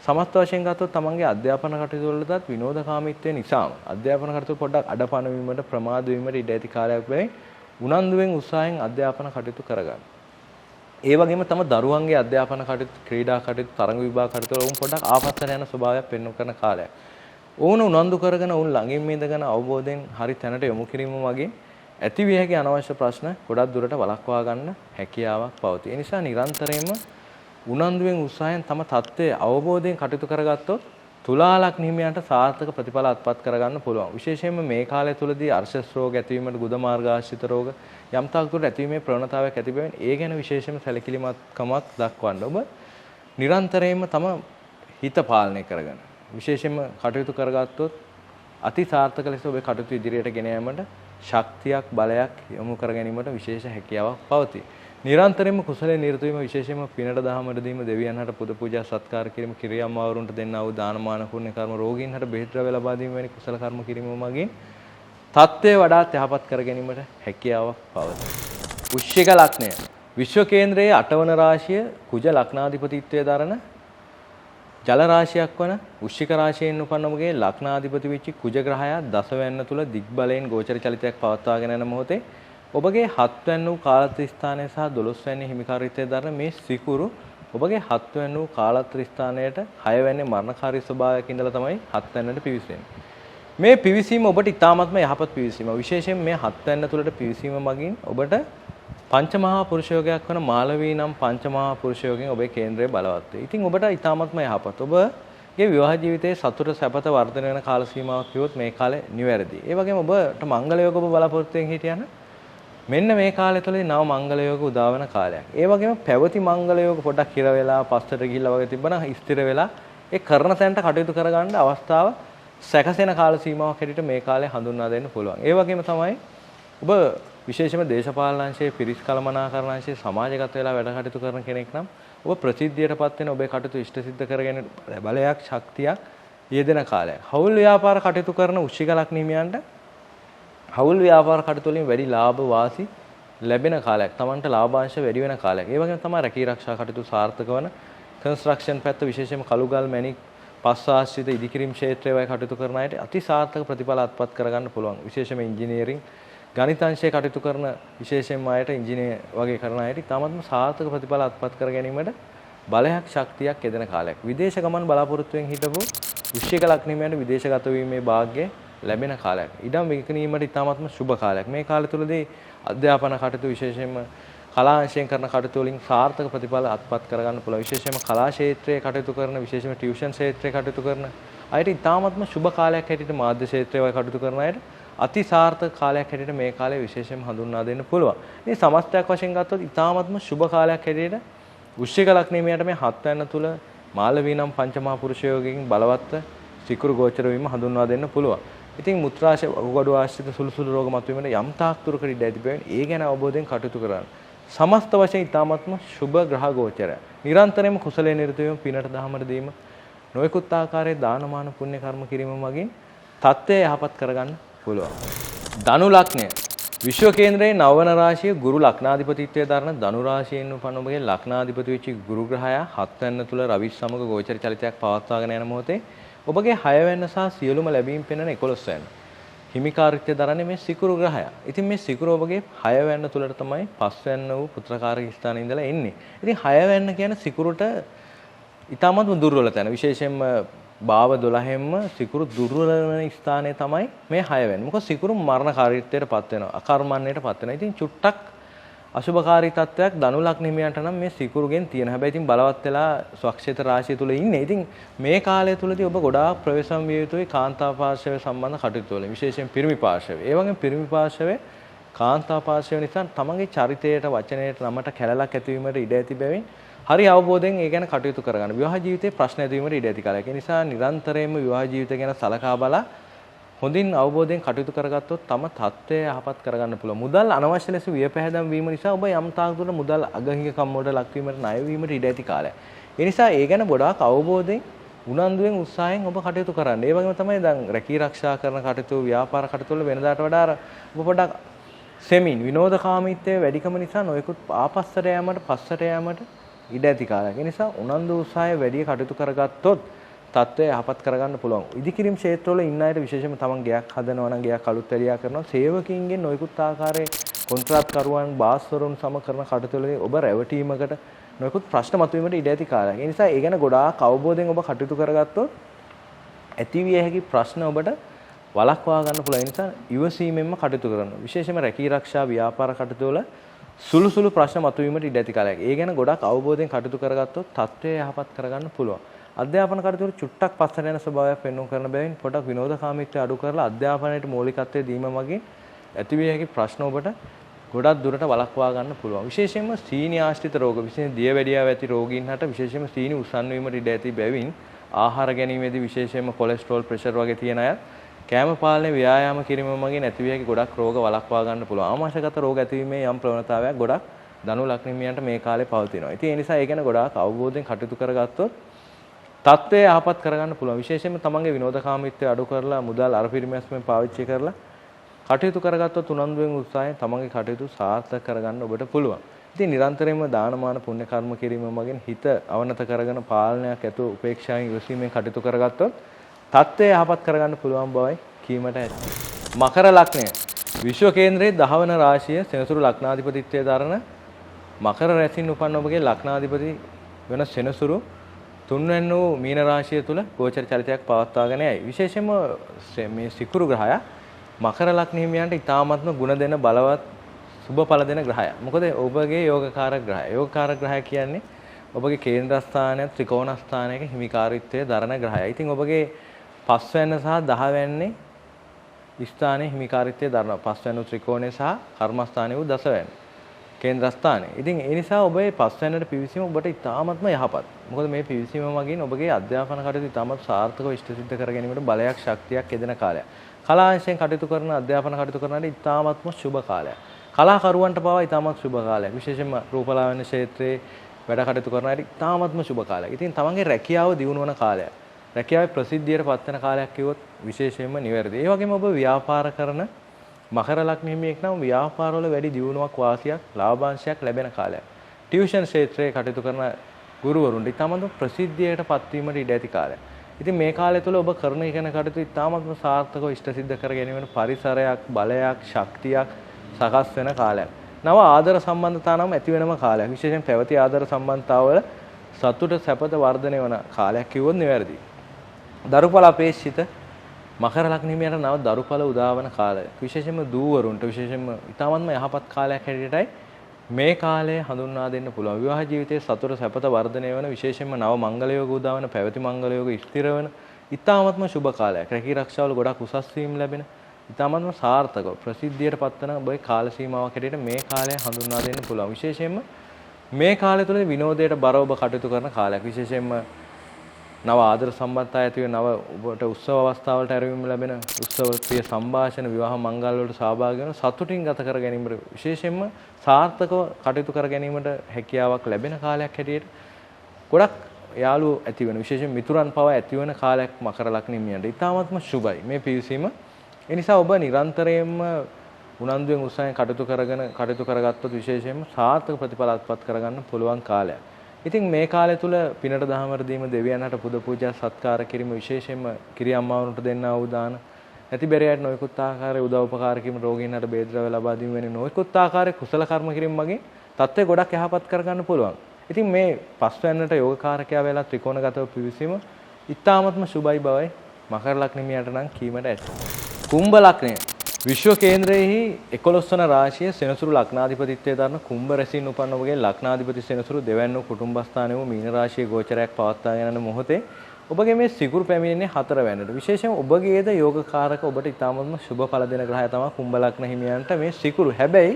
සමස්ත වශයෙන් ගත්තොත් තමන්ගේ අධ්‍යාපන කටයුතු වලටත් විනෝදකාමීත්වය නිසාම අධ්‍යාපන කටයුතු පොඩ්ඩක් අඩපණ වීමට ප්‍රමාද වීමට ඉඩ ඇති කාලයක් වෙයි. උනන්දුවෙන් උත්සාහයෙන් අධ්‍යාපන කටයුතු කරගන්න. ඒ වගේම තම දරුවන්ගේ අධ්‍යාපන කටයුතු, ක්‍රීඩා කටයුතු, තරඟ විභාග කටයුතු වල උන් පොඩ්ඩක් ආපස්සට යන ස්වභාවයක් පෙන්වු කරන කාලයක්. ඕන උනන්දු කරගෙන උන් ළඟින් ඉඳගෙන අවබෝධයෙන් හරි තැනට යොමු කිරීම වගේ ඇතිවිය හැකි අනවශ්‍ය ප්‍රශ්න ගොඩක් දුරට වළක්වා ගන්න හැකියාවක් පවතී. ඒ නිසා නිරන්තරයෙන්ම උනන්දුවෙන් උත්සාහයෙන් තම தත්ත්වය අවබෝධයෙන් කටයුතු කරගත්තොත් තුලා ලග්න හිමියන්ට සාර්ථක ප්‍රතිඵල අත්පත් කරගන්න පුළුවන්. විශේෂයෙන්ම මේ කාලය තුලදී අර්ශස් රෝග ඇතිවීමට, ගුද මාර්ග ආශ්‍රිත රෝග යම් තාක් දුරට ඇතිවීමේ ප්‍රවණතාවයක් ඇති බැවින් ඒ ගැන විශේෂයෙන්ම සැලකිලිමත්කමක් දක්වන්න. ඔබ නිරන්තරයෙන්ම තම හිත පාලනය කරගන්න. විශේෂයෙන්ම කටයුතු කරගත්තොත් අති සාර්ථක ලෙස ඔබේ කටයුතු ඉදිරියට ගෙන යාමට ශක්තියක් බලයක් යොමු කර ගැනීමට විශේෂ හැකියාවක් පවතී. නිරන්තරයෙන්ම කුසලයේ නිරත වීම විශේෂයෙන්ම පිනට දහමට දීම දෙවියන් හට පුද පූජා සත්කාර කිරීම කිරියම්මවරුන්ට දෙන්නා වූ දානමාන පුණ්‍ය කර්ම රෝගීන් හට බෙහෙත් ද්‍රව්‍ය ලබා දීම වැනි කුසල කර්ම කිරීම මගින් තත්ත්වය වඩාත් යහපත් කර ගැනීමට හැකියාවක් පවතී. වෘශ්චික ලග්නය විශ්ව කේන්ද්‍රයේ 8 වන රාශිය කුජ ලග්නාධිපතිත්වයේ දරන ජල රාශියක් වන වෘශ්චික රාශියෙන් උපන්න ඔබගේ ලග්නාධිපති වෙච්ච කුජ ග්‍රහයා දසවැන්න තුල දිග්බලයෙන් ගෝචර චලිතයක් පවත්වාගෙන යන මොහොතේ ඔබගේ 7 වැන්න වූ කාලත්‍ර ස්ථානය සහ 12 වැන්නේ හිමිකාරීත්වයේ දරන මේ සිකුරු ඔබගේ 7 වැන්න වූ කාලත්‍ර ස්ථානයට 6 වැන්නේ මරණකාරී ස්වභාවයක ඉඳලා තමයි 7 වැන්නට පිවිසෙන්නේ. මේ පිවිසීම ඔබට ඉතාමත්ම යහපත් පිවිසීම. විශේෂයෙන් මේ 7 වැන්න තුලට පිවිසීම මගින් ඔබට පංචමහා පුරුෂ යෝගයක් වන මාලවී නම් පංචමහා පුරුෂ යෝගයෙන් ඔබේ කේන්ද්‍රය බලවත් වේ. ඉතින් ඔබට ඉතාමත්ම යහපත්. ඔබගේ විවාහ ජීවිතයේ සතුට සැපත වර්ධනය වෙන කාල සීමාවක් කිව්වොත් මේ කාලේ නිවැරදි. ඒ වගේම ඔබට මංගල යෝග ඔබ බලාපොරොත්තු වෙන හිටියන මෙන්න මේ කාලය තුළදී නව මංගල යෝග උදා වෙන කාලයක්. ඒ වගේම පැවති මංගල යෝග පොඩක් හිර වෙලා පස්සට ගිහිල්ලා වගේ තිබ්බනම් ස්ථිර වෙලා ඒ කරන තැනට කටයුතු කරගන්න අවස්ථාව සැකසෙන කාල සීමාවක් හැටියට මේ කාලේ හඳුන්වා දෙන්න පුළුවන්. ඒ වගේම තමයි ඔබ විශේෂයෙන්ම දේශපාලන අංශයේ පිරිස් කළමනාකරණ අංශයේ සමාජගත වෙලා වැඩ කටයුතු කරන කෙනෙක් නම් ඔබ ප්‍රසිද්ධියටපත් වෙන ඔබේ කටයුතු ඉෂ්ට සිද්ධ කරගෙන බලයක් ශක්තියක් යෙදෙන කාලයක්. හවුල් ව්‍යාපාර කටයුතු කරන වෘශ්චික ලග්න හිමියන්ට හවුල් ව්‍යාපාර කටයුතු වලින් වැඩි ලාභ වාසි ලැබෙන කාලයක්. Tamanට ලාභාංශ වැඩි වෙන කාලයක්. ඒ වගේම තමයි රැකී ආරක්ෂා කටයුතු සාර්ථක වන කන්ස්ට්‍රක්ෂන් පැත්ත විශේෂයෙන්ම කළුගල් මැණික් පස් ආශ්‍රිත ඉදිකිරීම් ක්ෂේත්‍රයේ වයි කටයුතු කරන අයට අති සාර්ථක ප්‍රතිඵල අත්පත් කරගන්න පුළුවන්. විශේෂයෙන්ම ඉංජිනේරින් ගණිතාංශයේ කටයුතු කරන විශේෂයෙන්ම අයට ඉංජිනේර වගේ කරන අයට තාමත්ම සාර්ථක ප්‍රතිඵල අත්පත් කර ගැනීමට බලයක් ශක්තියක් යෙදෙන කාලයක්. විදේශ ගමන් බලාපොරොත්තු වෙන හිටපු වෘශ්චික ලග්නීමයන්ට විදේශගත වීමේ වාග්ය ලැබෙන කාලයක්. ඉඩම් විකිණීමට ඉතාමත්ම සුබ කාලයක්. මේ කාලය තුලදී අධ්‍යාපන කටයුතු විශේෂයෙන්ම කලා අංශයෙන් කරන කටයුතු වලින් සාර්ථක ප්‍රතිඵල අත්පත් කරගන්න පුළුවන්. විශේෂයෙන්ම කලා ක්ෂේත්‍රයේ කටයුතු කරන විශේෂයෙන්ම ටියුෂන් ක්ෂේත්‍රයේ කටයුතු කරන අයට ඉතාමත්ම සුබ කාලයක් හැටියට මාධ්‍ය ක්ෂේත්‍රයේ වයි කටයුතු කරන අයට අති සාර්ථක කාලයක් හැටියට මේ කාලය විශේෂයෙන්ම හඳුන්වා දෙන්න පුළුවන්. මේ සමස්තයක් වශයෙන් ගත්තොත් ඉතාමත්ම සුබ කාලයක් හැටියට වෘශ්චික ලග්නීමයට මේ 7 වෙනි තුල මාලවී නම් පංචමහා පුරුෂ යෝගයෙන් බලවත් සිකුරු ගෝචර වීම හඳුන්වා දෙන්න පුළුවන්. ඉතින් මුත්‍රාශය වකුගඩු ආශ්‍රිත සුළු සුළු රෝග මතුවීමට යම් තාක් දුරකට ඉඩ ඇති බැවින් ඒ ගැන අවබෝධයෙන් කටයුතු කරන්න. සමස්ත වශයෙන් ඉතාමත්ම සුබ ග්‍රහ ගෝචරය. නිරන්තරයෙන්ම කුසලයේ නිරත වීම පිනට දහමට දීම නොයෙකුත් ආකාරයේ දානමාන පුණ්‍ය කර්ම කිරීම මගින් තත්ත්වය යහපත් කරගන්න පුළුවන්. ධනු ලග්නය විශ්ව කේන්ද්‍රයේ නවවන රාශිය ගුරු ලග්නාධිපතිත්වයේ දරන ධනු රාශියෙන් උපන් ඔබගේ ලග්නාධිපති වෙච්ච ගුරු ග්‍රහයා 7 වෙනි තුල රවි සමග ගෝචර චලිතයක් පවත්වාගෙන යන මොහොතේ ඔබගේ 6 වෙනි සහ සියලුම ලැබීම් පෙනෙන 11 වෙනි හිමිකාරීත්වය දරන්නේ මේ සිකුරු ග්‍රහයා. ඉතින් මේ සිකුරු ඔබගේ 6 වෙනි තුලට තමයි 5 වෙනි වූ පුත්‍රකාරක ස්ථානයේ ඉඳලා එන්නේ. ඉතින් 6 වෙනි කියන්නේ සිකුරුට ඊටමත් දුර්වල තැන. විශේෂයෙන්ම භාව 12ෙන්ම සිකුරු දුර්වල වෙන ස්ථානය තමයි මේ 6 වෙනි. මොකද සිකුරු මරණකාරීත්වයටපත් වෙනවා. අකර්මණ්‍යයටපත් වෙනවා. ඉතින් චුට්ටක් අශුභකාරී තත්වයක් ධනු ලග්න හිමියන්ට නම් මේ සිකුරුගෙන් තියෙන. හැබැයි ඉතින් බලවත් වෙලා ස්වක්ෂේත්‍ර රාශිය තුල ඉන්නේ. ඉතින් මේ කාලය තුලදී ඔබ ගොඩාක් ප්‍රවේශම් විය යුතුයි කාන්තා පාර්ශවය සම්බන්ධ කටයුතු වල. විශේෂයෙන් පිරිමි පාර්ශවය. ඒ වගේම පිරිමි පාර්ශවයේ කාන්තා පාර්ශවය නිසා තමන්ගේ චරිතයට වචනයට නමට කැළලක් ඇතිවීමට ඉඩ ඇති බැවින් හරි අවබෝධයෙන් ඒ ගැන කටයුතු කරගන්න. විවාහ ජීවිතේ ප්‍රශ්න ඇතිවීමට ඉඩ ඇති කාලයක්. ඒ නිසා නිරන්තරයෙන්ම විවාහ ජීවිතය ගැන සලකා බලා හොඳින් අවබෝධයෙන් කටයුතු කරගත්තොත් තම තත්ත්වය යහපත් කරගන්න පුළුවන්. මුදල් අනවශ්‍ය ලෙස වියපැහැදම් වීම නිසා ඔබ යම් තාක් දුරට මුදල් අගහිඟකම් වලට ලක්වීමට ණය වීමට ඉඩ ඇති කාලයක්. ඒ නිසා ඒ ගැන ගොඩාක් අවබෝධයෙන් උනන්දුවෙන් උත්සාහයෙන් ඔබ කටයුතු කරන්න. ඒ වගේම තමයි දැන් රැකී ආරක්ෂා කරන කටයුතු ව්‍යාපාර කටයුතු වල වෙනදාට වඩා ඔබ පොඩක් සෙමින් විනෝදකාමීත්වයේ වැඩිකම නිසා නොයෙකුත් ආපස්සට යෑමට පස්සට යෑමට ඉඩ ඇති කාලයක්. ඒ නිසා උනන්දු උත්සාහය වැඩි කටයුතු කරගත්තොත් තත්ත්වය යහපත් කරගන්න පුළුවන්. ඉදිකිරීම් ක්ෂේත්‍රවල ඉන්න අයට විශේෂයෙන්ම තමන් ගයක් හදනවා නම් ගයක් අලුත් වැඩියා කරනවා. සේවකයින්ගෙන් නොයෙකුත් ආකාරයේ කොන්ත්‍රාත් කරුවන් බාස්වරුන් සම කරන කටයුතුවලදී ඔබ රැවටීමකට නොයෙකුත් ප්‍රශ්න මතුවීමට ඉඩ ඇති කාලයක්. ඒ නිසා ඒ ගැන ගොඩාක් අවබෝධයෙන් ඔබ කටයුතු කරගත්තොත් ඇතිවිය හැකි ප්‍රශ්න ඔබට වළක්වා ගන්න පුළුවන්. ඒ නිසා ඉවසීමෙන්ම කටයුතු කරනවා. විශේෂයෙන්ම රැකී ආරක්ෂා ව්‍යාපාර කටයුතුවල සුළු සුළු ප්‍රශ්න මතුවීමට ඉඩ ඇති කාලයක්. ඒ ගැන ගොඩක් අවබෝධයෙන් කටයුතු කරගත්තොත් තත්ත්වය යහපත් කරගන්න පුළුවන්. අධ්‍යාපන කටයුතු චුට්ටක් පස්සට යන ස්වභාවයක් පෙන්වු කරන බැවින් පොඩක් විනෝදකාමීත්වය අඩු කරලා අධ්‍යාපනයට මූලිකත්වය දීම මගින් ඇතිවිය හැකි ප්‍රශ්න ඔබට ගොඩක් දුරට වළක්වා ගන්න පුළුවන්. විශේෂයෙන්ම සීනි ආශ්‍රිත රෝග, විශේෂයෙන් දියවැඩියාව ඇති රෝගීන් හට විශේෂයෙන්ම සීනි උස්සන් වීමට ඉඩ ඇති බැවින් ආහාර ගැනීමේදී විශේෂයෙන්ම කොලෙස්ටරෝල් ප්‍රෙෂර් වගේ තියෙන අය කෑම පාලනය ව්‍යායාම කිරීම මගින් ඇති විය හැකි ගොඩක් රෝග වළක්වා ගන්න පුළුවන්. ආමාශයගත රෝග ඇතිවීමේ යම් ප්‍රවණතාවයක් ගොඩක් ධනු ලග්න හිමියන්ට මේ කාලේ පවතිනවා. ඉතින් ඒ නිසා ඒ ගැන ගොඩාක් අවබෝධයෙන් කටයුතු කරගත්තොත් තත්ත්වය යහපත් කරගන්න පුළුවන්. විශේෂයෙන්ම තමන්ගේ විනෝදකාමීත්වය අඩු කරලා මුදල් අර පිරිමැස්මෙන් පාවිච්චි කරලා කටයුතු කරගත්තොත් උනන්දුවෙන් උත්සාහයෙන් තමන්ගේ කටයුතු සාර්ථක කරගන්න ඔබට පුළුවන්. ඉතින් නිරන්තරයෙන්ම දානමාන පුණ්‍ය කර්ම කිරීම මගින් හිත අවනත කරගෙන පාලනයක් ඇතුව උපේක්ෂාවෙන් ඉවසීමෙන් කටයුතු කරගත්තොත් තත්ත්වය යහපත් කරගන්න පුළුවන් බවයි කීමට ඇති. මකර ලග්නය විශ්ව කේන්ද්‍රයේ 10 වන රාශිය සෙනසුරු ලග්නාධිපතිත්වයේ දරන මකර රැසින් උපන්න ඔබගේ ලග්නාධිපති වෙන සෙනසුරු තුන්වැන්න වූ මීන රාශිය තුල ගෝචර චරිතයක් පවත්වාගෙන යයි. විශේෂයෙන්ම මේ සිකුරු ග්‍රහය මකර ලග්න හිමියන්ට ඉතාමත්ම ගුණ දෙන බලවත් සුබ ඵල දෙන ග්‍රහය. මොකද ඔබගේ යෝගකාරක ග්‍රහය. යෝගකාරක ග්‍රහය කියන්නේ ඔබගේ කේන්ද්‍ර ස්ථානය ත්‍රිකෝණ ස්ථානයක හිමිකාරීත්වයේ දරන ග්‍රහයයි. ඉතින් ඔබගේ 5 වැන්න සහ 10 වැන්නේ ස්ථානයේ හිමිකාරීත්වයේ දරනවා. 5 වැන්න ත්‍රිකෝණය සහ කර්මස්ථානයේ වූ 10 වැන්න කේන්ද්‍ර ස්ථානයේ. ඉතින් ඒ නිසා ඔබේ 5 වැන්නට පිවිසීම ඔබට ඉතාමත්ම යහපත්. මොකද මේ පිවිසීම මගින් ඔබගේ අධ්‍යාපන කටයුතු ඉතාමත් සාර්ථකව ඉෂ්ට සිද්ධ කර ගැනීමට බලයක් ශක්තියක් යෙදෙන කාලයක්. කලාංශයෙන් කටයුතු කරන අධ්‍යාපන කටයුතු කරනට ඉතාමත්ම සුබ කාලයක්. කලාකරුවන්ට පවා ඉතාමත් සුබ කාලයක්. විශේෂයෙන්ම රූපලාවන්‍ය ක්ෂේත්‍රයේ වැඩ කටයුතු කරන අයට ඉතාමත්ම සුබ කාලයක්. ඉතින් තමන්ගේ රැකියාව දියුණු වන කාලයක්. රැකියාවේ ප්‍රසිද්ධියට පත් වෙන කාලයක් කිව්වොත් විශේෂයෙන්ම නිවැරදි. ඒ වගේම ඔබ ව්‍යාපාර කරන මකර ලග්න හිමියෙක් නම් ව්‍යාපාරවල වැඩි දියුණුවක් වාසියක් ලාභාංශයක් ලැබෙන කාලයක්. ටියුෂන් ක්ෂේත්‍රයේ කටයුතු කරන ගුරුවරුන්ට ඉතාමත්ම ප්‍රසිද්ධියට පත්වීමට ඉඩ ඇති කාලයක්. ඉතින් මේ කාලය තුළ ඔබ කරන ඉගෙන කටයුතු ඉතාමත්ම සාර්ථකව ඉෂ්ට සිද්ධ කර ගැනීමට පරිසරයක් බලයක් ශක්තියක් සකස් වෙන කාලයක්. නව ආදර සම්බන්ධතා නම් ඇති වෙනම කාලයක්. විශේෂයෙන් පැවති ආදර සම්බන්ධතාවල සතුට සැපත වර්ධනය වන කාලයක් කිව්වොත් නිවැරදි. දරුඵල අපේක්ෂිත මකර ලග්න හිමියන්ට නව දරුඵල උදාවන කාලය. විශේෂයෙන්ම දූවරුන්ට විශේෂයෙන්ම ඉතාමත්ම යහපත් කාලයක් හැටියටයි මේ කාලය හඳුන්වා දෙන්න පුළුවන්. විවාහ ජීවිතයේ සතුට සැපත වර්ධනය වන විශේෂයෙන්ම නව මංගල යෝග උදාවන පැවති මංගල යෝග ස්ථිර වෙන ඉතාමත්ම සුබ කාලයක්. රැකී ආරක්ෂාවල ගොඩක් උසස් වීම ලැබෙන ඉතාමත්ම සාර්ථකව ප්‍රසිද්ධියට පත්වන ඔබේ කාල සීමාවක් හැටියට මේ කාලය හඳුන්වා දෙන්න පුළුවන්. විශේෂයෙන්ම මේ කාලය තුළ විනෝදයට බර ඔබ කටයුතු කරන කාලයක්. විශේෂයෙන්ම නව ආදර සම්බන්ධතා ඇති වෙන නව ඔබට උත්සව අවස්ථාවලට ඇරවීම ලැබෙන උත්සව ප්‍රිය සංഭാෂණ විවාහ මංගල වලට සහභාගී වෙන සතුටින් ගත කර ගැනීමට විශේෂයෙන්ම සාර්ථකව කටයුතු කර ගැනීමට හැකියාවක් ලැබෙන කාලයක් හැටියට ගොඩක් යාළුවෝ ඇති වෙන විශේෂයෙන් මිතුරන් පවා ඇති වෙන කාලයක් මකර ලග්න හිමියන්ට ඉතාමත්ම සුබයි මේ පිවිසීම. ඒ නිසා ඔබ නිරන්තරයෙන්ම උනන්දුවෙන් උත්සාහයෙන් කටයුතු කරගත්තොත් විශේෂයෙන්ම සාර්ථක ප්‍රතිඵල අත්පත් කරගන්න පුළුවන් කාලයක්. ඉතින් මේ කාලය තුල පිනට දහමර දීම දෙවියන්ට පුද පූජා සත්කාර කිරීම විශේෂයෙන්ම කිරියම්මාවරුන්ට දෙන්නා වූ දාන නැති බැරියට නොයෙකුත් ආකාරයේ උදව් උපකාර කිරීම රෝගීන්ට බේද ද්‍රව්‍ය ලබා දීම වැනි නොයෙකුත් ආකාරයේ කුසල කර්ම කිරීම මගින් තත්ත්වය ගොඩක් යහපත් කරගන්න පුළුවන්. ඉතින් මේ පස්වැන්නට යෝගකාරකයා වෙලා ත්‍රිකෝණගතව පිවිසීම ඉතාමත්ම සුබයි බවයි මකර ලග්න හිමියන්ට නම් කීමට ඇති. කුම්භ ලග්නය විශ්ව කේන්ද්‍රයේහි 11 වන රාශිය සෙනසුරු ලග්නාධිපතිත්වයේ දරන කුම්භ රැසින් උපන්න ඔබගේ ලග්නාධිපති සෙනසුරු දෙවැන්න කුටුම්බස්ථානයේ වූ මීන රාශියේ ගෝචරයක් පවත්වාගෙන යන මොහොතේ ඔබගේ මේ සිකුරු පැමිණෙන්නේ 4 වැන්නට. විශේෂයෙන් ඔබගේද යෝගකාරක ඔබට ඉතාමත්ම සුබ ඵල දෙන ග්‍රහය තමයි කුම්භ ලග්න හිමියන්ට මේ සිකුරු. හැබැයි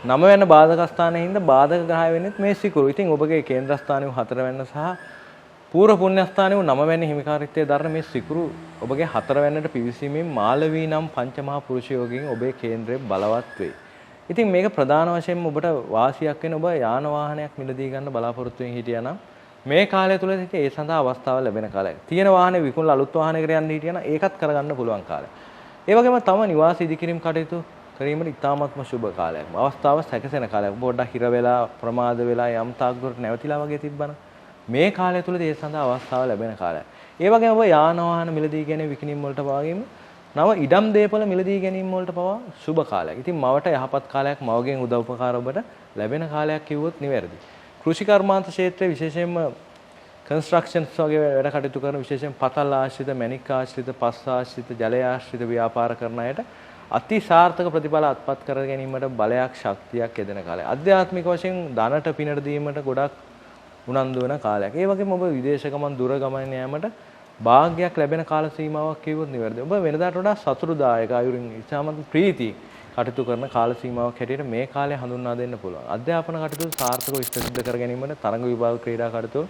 9 වැන්න බාධක ස්ථානයේ හින්දා බාධක ග්‍රහය වෙන්නේ මේ සිකුරු. ඉතින් ඔබගේ කේන්ද්‍ර ස්ථානයේ 4 වැන්න සහ පූර්ව පුණ්‍ය ස්ථානයේ 9 වැනි හිමිකාරීත්වයේ දරන මේ සිකුරු ඔබගේ 4 වැන්නට පිවිසීමෙන් මාලවී නම් පංචමහා පුරුෂ යෝගින් ඔබේ කේන්ද්‍රය බලවත් වේ. ඉතින් මේක ප්‍රධාන වශයෙන්ම ඔබට වාසියක් වෙන ඔබ යාන වාහනයක් මිලදී ගන්න බලාපොරොත්තු වෙමින් හිටියා නම් මේ කාලය තුල ඒ සඳහා අවස්ථාව ලැබෙන කාලයක්. තියෙන වාහනේ විකුණලා අලුත් වාහනයකට යන්න හිටියා නම් ඒකත් කරගන්න පුළුවන් කාලයක්. ඒ වගේම තම නිවාස ඉදිකිරීම කටයුතු කිරීමට ඉතාමත්ම සුබ කාලයක්. අවස්ථාව සැකසෙන කාලයක්. පොඩ්ඩක් හිර වෙලා ප්‍රමාද වෙලා යම් තාක් දුරට නැවතිලා වගේ තිබ්බනම් මේ කාලය තුල ඒ සඳහා අවස්ථාව ලැබෙන කාලයක්. ඒ වගේම ඔබ යාන වාහන මිලදී ගැනීම විකිණීම් වලට වගේම නව ඉඩම් දේපල මිලදී ගැනීම වලට පවා සුබ කාලයක්. ඉතින් මවට යහපත් කාලයක් මවගෙන් උදව් උපකාර ඔබට ලැබෙන කාලයක් කිව්වොත් නිවැරදි. කෘෂි කර්මාන්ත ක්ෂේත්‍රයේ විශේෂයෙන්ම කන්ස්ට්‍රක්ෂන්ස් වගේ වැඩ කටයුතු කරන විශේෂයෙන් පතල් ආශ්‍රිත, මැණික් ආශ්‍රිත, පස් ආශ්‍රිත, ජලය ආශ්‍රිත ව්‍යාපාර කරන අයට අති සාර්ථක ප්‍රතිඵල අත්පත් කර ගැනීමට බලයක් ශක්තියක් යෙදෙන කාලයක්. අධ්‍යාත්මික වශයෙන් ධනට පිනට දීමට ගොඩක් උනන්දු වෙන කාලයක්. ඒ වගේම ඔබ විදේශ ගමන් දුර ගමන් යාමට භාග්‍යයක් ලැබෙන කාල සීමාවක් කියවොත් නිවැරදි. ඔබ වෙනදාට වඩා සතුටුදායක අයුරින් ඉතාමත් ප්‍රීති කටයුතු කරන කාල සීමාවක් හැටියට මේ කාලය හඳුන්වා දෙන්න පුළුවන්. අධ්‍යාපන කටයුතු සාර්ථකව ඉෂ්ට සිද්ධ කර ගැනීමට තරඟ විභාග ක්‍රීඩා කටයුතු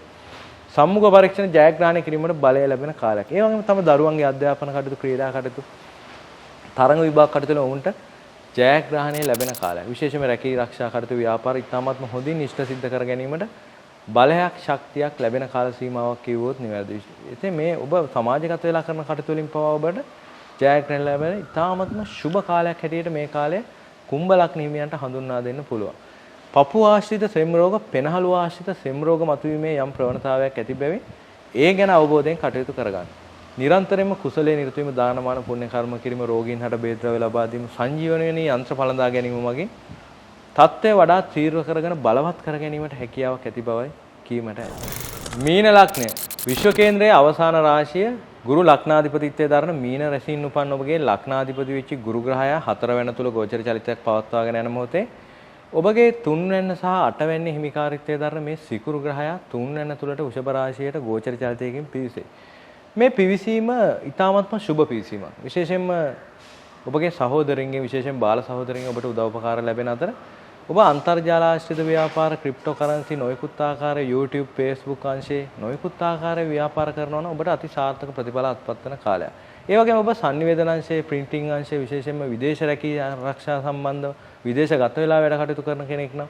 සම්මුඛ පරීක්ෂණ ජයග්‍රහණය කිරීමට බලය ලැබෙන කාලයක්. ඒ වගේම තම දරුවන්ගේ අධ්‍යාපන කටයුතු ක්‍රීඩා කටයුතු තරඟ විභාග කටයුතු වල උන්ට ජයග්‍රහණය ලැබෙන කාලයක්. විශේෂයෙන්ම රැකී ආරක්ෂා කටයුතු ව්‍යාපාර ඉතාමත්ම හොඳින් ඉෂ්ට සිද්ධ කර ගැනීමට බලයක් ශක්තියක් ලැබෙන කාල සීමාවක් කිව්වොත් නිවැරදියි. ඉතින් මේ ඔබ සමාජගත වෙලා කරන කටයුතු වලින් පවා ඔබට ජයග්‍රහණ ලැබෙන ඉතාමත්ම සුබ කාලයක් හැටියට මේ කාලය කුම්භ ලග්න හිමියන්ට හඳුන්වා දෙන්න පුළුවන්. පපු ආශ්‍රිත සෙම් රෝග, පෙනහළු ආශ්‍රිත සෙම් රෝග මතුවීමේ යම් ප්‍රවණතාවයක් ඇති බැවින් ඒ ගැන අවබෝධයෙන් කටයුතු කරගන්න. නිරන්තරයෙන්ම කුසලයේ නිරත වීම, දානමාන පුණ්‍ය කර්ම කිරීම, රෝගීන් හට බේද ද්‍රව්‍ය ලබා දීම, සංජීවන වෙන යන්ත්‍ර පළඳා ගැනීම මගින් තත්ත්වය වඩා තීව්‍ර කරගෙන බලවත් කර ගැනීමට හැකියාවක් ඇති බවයි කීමට ඇත. මීන ලග්නය විශ්ව කේන්ද්‍රයේ අවසාන රාශිය ගුරු ලග්නාධිපතිත්වයේ දරන මීන රැසින් උපන් ඔබගේ ලග්නාධිපති වෙච්ච ගුරු ග්‍රහයා 4 වෙනි තුල ගෝචර චලිතයක් පවත්වාගෙන යන මොහොතේ ඔබගේ 3 වෙනි සහ 8 වෙනි හිමිකාරීත්වයේ දරන මේ සිකුරු ග්‍රහයා 3 වෙනි තුලට වෘෂභ රාශියට ගෝචර චලිතයකින් පිවිසේ. මේ පිවිසීම ඊටාත්ම සුබ පිවිසීමක්. විශේෂයෙන්ම ඔබගේ සහෝදරින්ගෙන්, විශේෂයෙන් බාල සහෝදරින්ගෙන් ඔබට උදව්පකාර ලැබෙන අතර ඔබ අන්තර්ජාල ආශ්‍රිත ව්‍යාපාර, ක්‍රිප්ටෝකරන්සි, නොයෙකුත් ආකාරයේ YouTube, Facebook අංශේ නොයෙකුත් ආකාරයේ ව්‍යාපාර කරනවා නම් ඔබට අති සාර්ථක ප්‍රතිඵල අත්පත් වෙන කාලයක්. ඒ වගේම ඔබ sannivedana අංශේ, printing අංශේ, විශේෂයෙන්ම විදේශ රැකී ආරක්ෂා සම්බන්ධව විදේශගත වෙලා වැඩ කටයුතු කරන කෙනෙක් නම්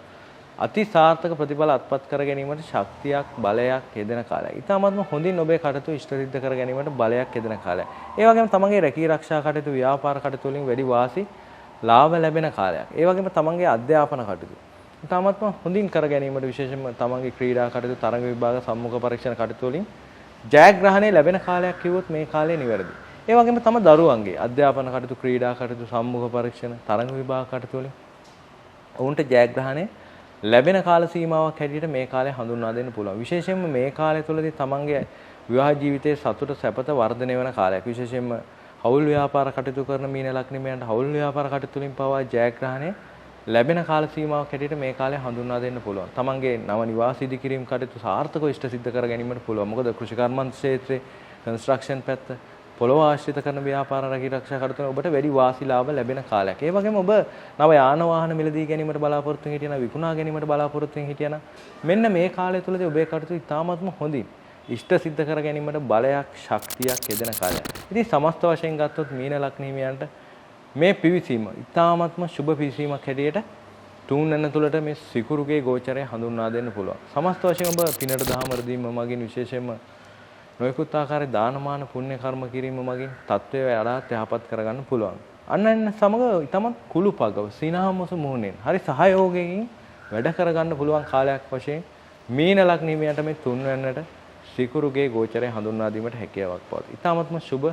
අති සාර්ථක ප්‍රතිඵල අත්පත් කර ගැනීමට ශක්තියක්, බලයක් යෙදෙන කාලයක්. ඊටමත්ම හොඳින් ඔබේ කටයුතු ඉෂ්ට සිද්ධ කර ගැනීමට බලයක් යෙදෙන කාලයක්. ඒ වගේම තමන්ගේ රැකී ආරක්ෂා කටයුතු, ව්‍යාපාර කටයුතු වලින් වැඩි වාසි ලාභ ලැබෙන කාලයක්. ඒ වගේම තමන්ගේ අධ්‍යාපන කටයුතු ඊටමත්ම හොඳින් කර ගැනීමට, විශේෂයෙන්ම තමන්ගේ ක්‍රීඩා කටයුතු, තරඟ විභාග, සම්මුඛ පරීක්ෂණ කටයුතු වලින් ජයග්‍රහණය ලැබෙන කාලයක් කිව්වොත් මේ කාලය නිවැරදි. ඒ වගේම තම දරුවන්ගේ අධ්‍යාපන කටයුතු, ක්‍රීඩා කටයුතු, සම්මුඛ පරීක්ෂණ, තරඟ විභාග කටයුතු වලින් ඔවුන්ට ජයග්‍රහණය ලැබෙන කාල සීමාවක් හැටියට මේ කාලය හඳුන්වා දෙන්න පුළුවන්. විශේෂයෙන්ම මේ කාලය තුළදී තමන්ගේ විවාහ ජීවිතයේ සතුට සැපත වර්ධනය වෙන කාලයක්. විශේෂයෙන්ම හවුල් ව්‍යාපාර කටයුතු කරන මීන ලග්නමයන්ට හවුල් ව්‍යාපාර කටයුතු වලින් පවා ජයග්‍රහණය ලැබෙන කාල සීමාවක් හැටියට මේ කාලය හඳුන්වා දෙන්න පුළුවන්. තමන්ගේ නව නිවාස ඉදිකිරීම කටයුතු සාර්ථකව ඉෂ්ට සිද්ධ කර ගැනීමට පුළුවන්. මොකද කෘෂි කර්මාන්ත ක්ෂේත්‍රයේ, කන්ස්ට්‍රක්ෂන් පැත්ත, පොළොව ආශ්‍රිත කරන ව්‍යාපාර රැකී ආරක්ෂා කටයුතු වල ඔබට වැඩි වාසි ලාභ ලැබෙන කාලයක්. ඒ වගේම ඔබ නව යාන වාහන මිලදී ගැනීමට බලාපොරොත්තු වෙන හිටියනම්, විකුණා ගැනීමට බලාපොරොත්තු වෙන හිටියනම් මෙන්න මේ කාලය තුලදී ඔබේ කටයුතු ඉතාමත්ම හොඳින් ඉෂ්ට සිද්ධ කර ගැනීමට බලයක්, ශක්තියක් යෙදෙන කාලයක්. ඉතින් සමස්ත වශයෙන් ගත්තොත් මීන ලග්න හිමියන්ට මේ පිවිසීම ඉතාමත්ම සුබ පිවිසීමක් හැටියට තුන් වෙනි තුලට මේ සිකුරුගේ ගෝචරය හඳුන්වා දෙන්න පුළුවන්. සමස්ත වශයෙන් ඔබ පිනට දහම රදීම මගින්, විශේෂයෙන්ම නොයෙකුත් ආකාරයේ දානමාන පුණ්‍ය කර්ම කිරීම මගින් තත්ත්වය වඩාත් යහපත් කරගන්න පුළුවන්. අන්න සමග ඊටමත් කුළුපගව සිනහමස මුහුණෙන් හරි සහයෝගයෙන් වැඩ කරගන්න පුළුවන් කාලයක් වශයෙන් මීන ලග්න හිමියන්ට මේ තුන් වෙනිට සිකුරුගේ ගෝචරය හඳුන්වා දීමට හැකියාවක් පවතී. ඊටමත්ම සුබ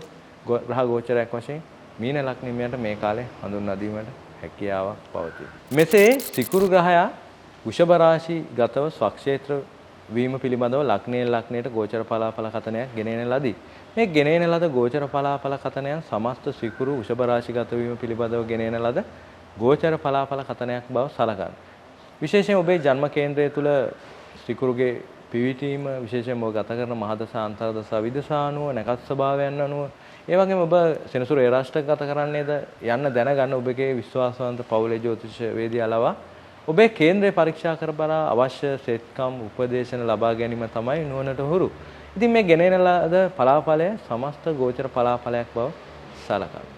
ග්‍රහ ගෝචරයක් වශයෙන් මීන ලග්න හිමියන්ට මේ කාලේ හඳුන්වා දීමට හැකියාවක් පවතී. මෙසේ සිකුරු ග්‍රහයා වෘෂභ රාශි ගතව ස්වක්ෂේත්‍ර වීම පිළිබඳව ලග්නයට ගෝචර පලාඵල කතනයක් ගෙනෙන ලදී. මේ ගෙනෙන ලද ගෝචර පලාඵල කතනයන් සමස්ත සිකුරු වෘෂභ රාශිගත වීම පිළිබඳව ගෙනෙන ලද ගෝචර පලාඵල කතනයක් බව සලකන්න. විශේෂයෙන් ඔබේ ජන්ම කේන්ද්‍රය තුල සිකුරුගේ පිවිතීම, විශේෂයෙන්ම ඔබ ගත කරන මහදසා, අන්තර්දසා, විදසා අනුව, නැකත් ස්වභාවයන් අනුව, ඒ වගේම ඔබ සෙනසුරු ඒ රාෂ්ට්‍ර ගත කරන්නේද යන්න දැනගන්න ඔබගේ විශ්වාසවන්ත පවුලේ ජ්‍යොතිෂ වේදියා ලවා ඔබේ කේන්ද්‍රය පරීක්ෂා කර බලා අවශ්‍ය සෙත්කම් උපදේශන ලබා ගැනීම තමයි නුවණට හුරු. ඉතින් මේ ගෙනෙන ලද පලාඵලය සමස්ත ගෝචර පලාඵලයක් බව සලකන්න.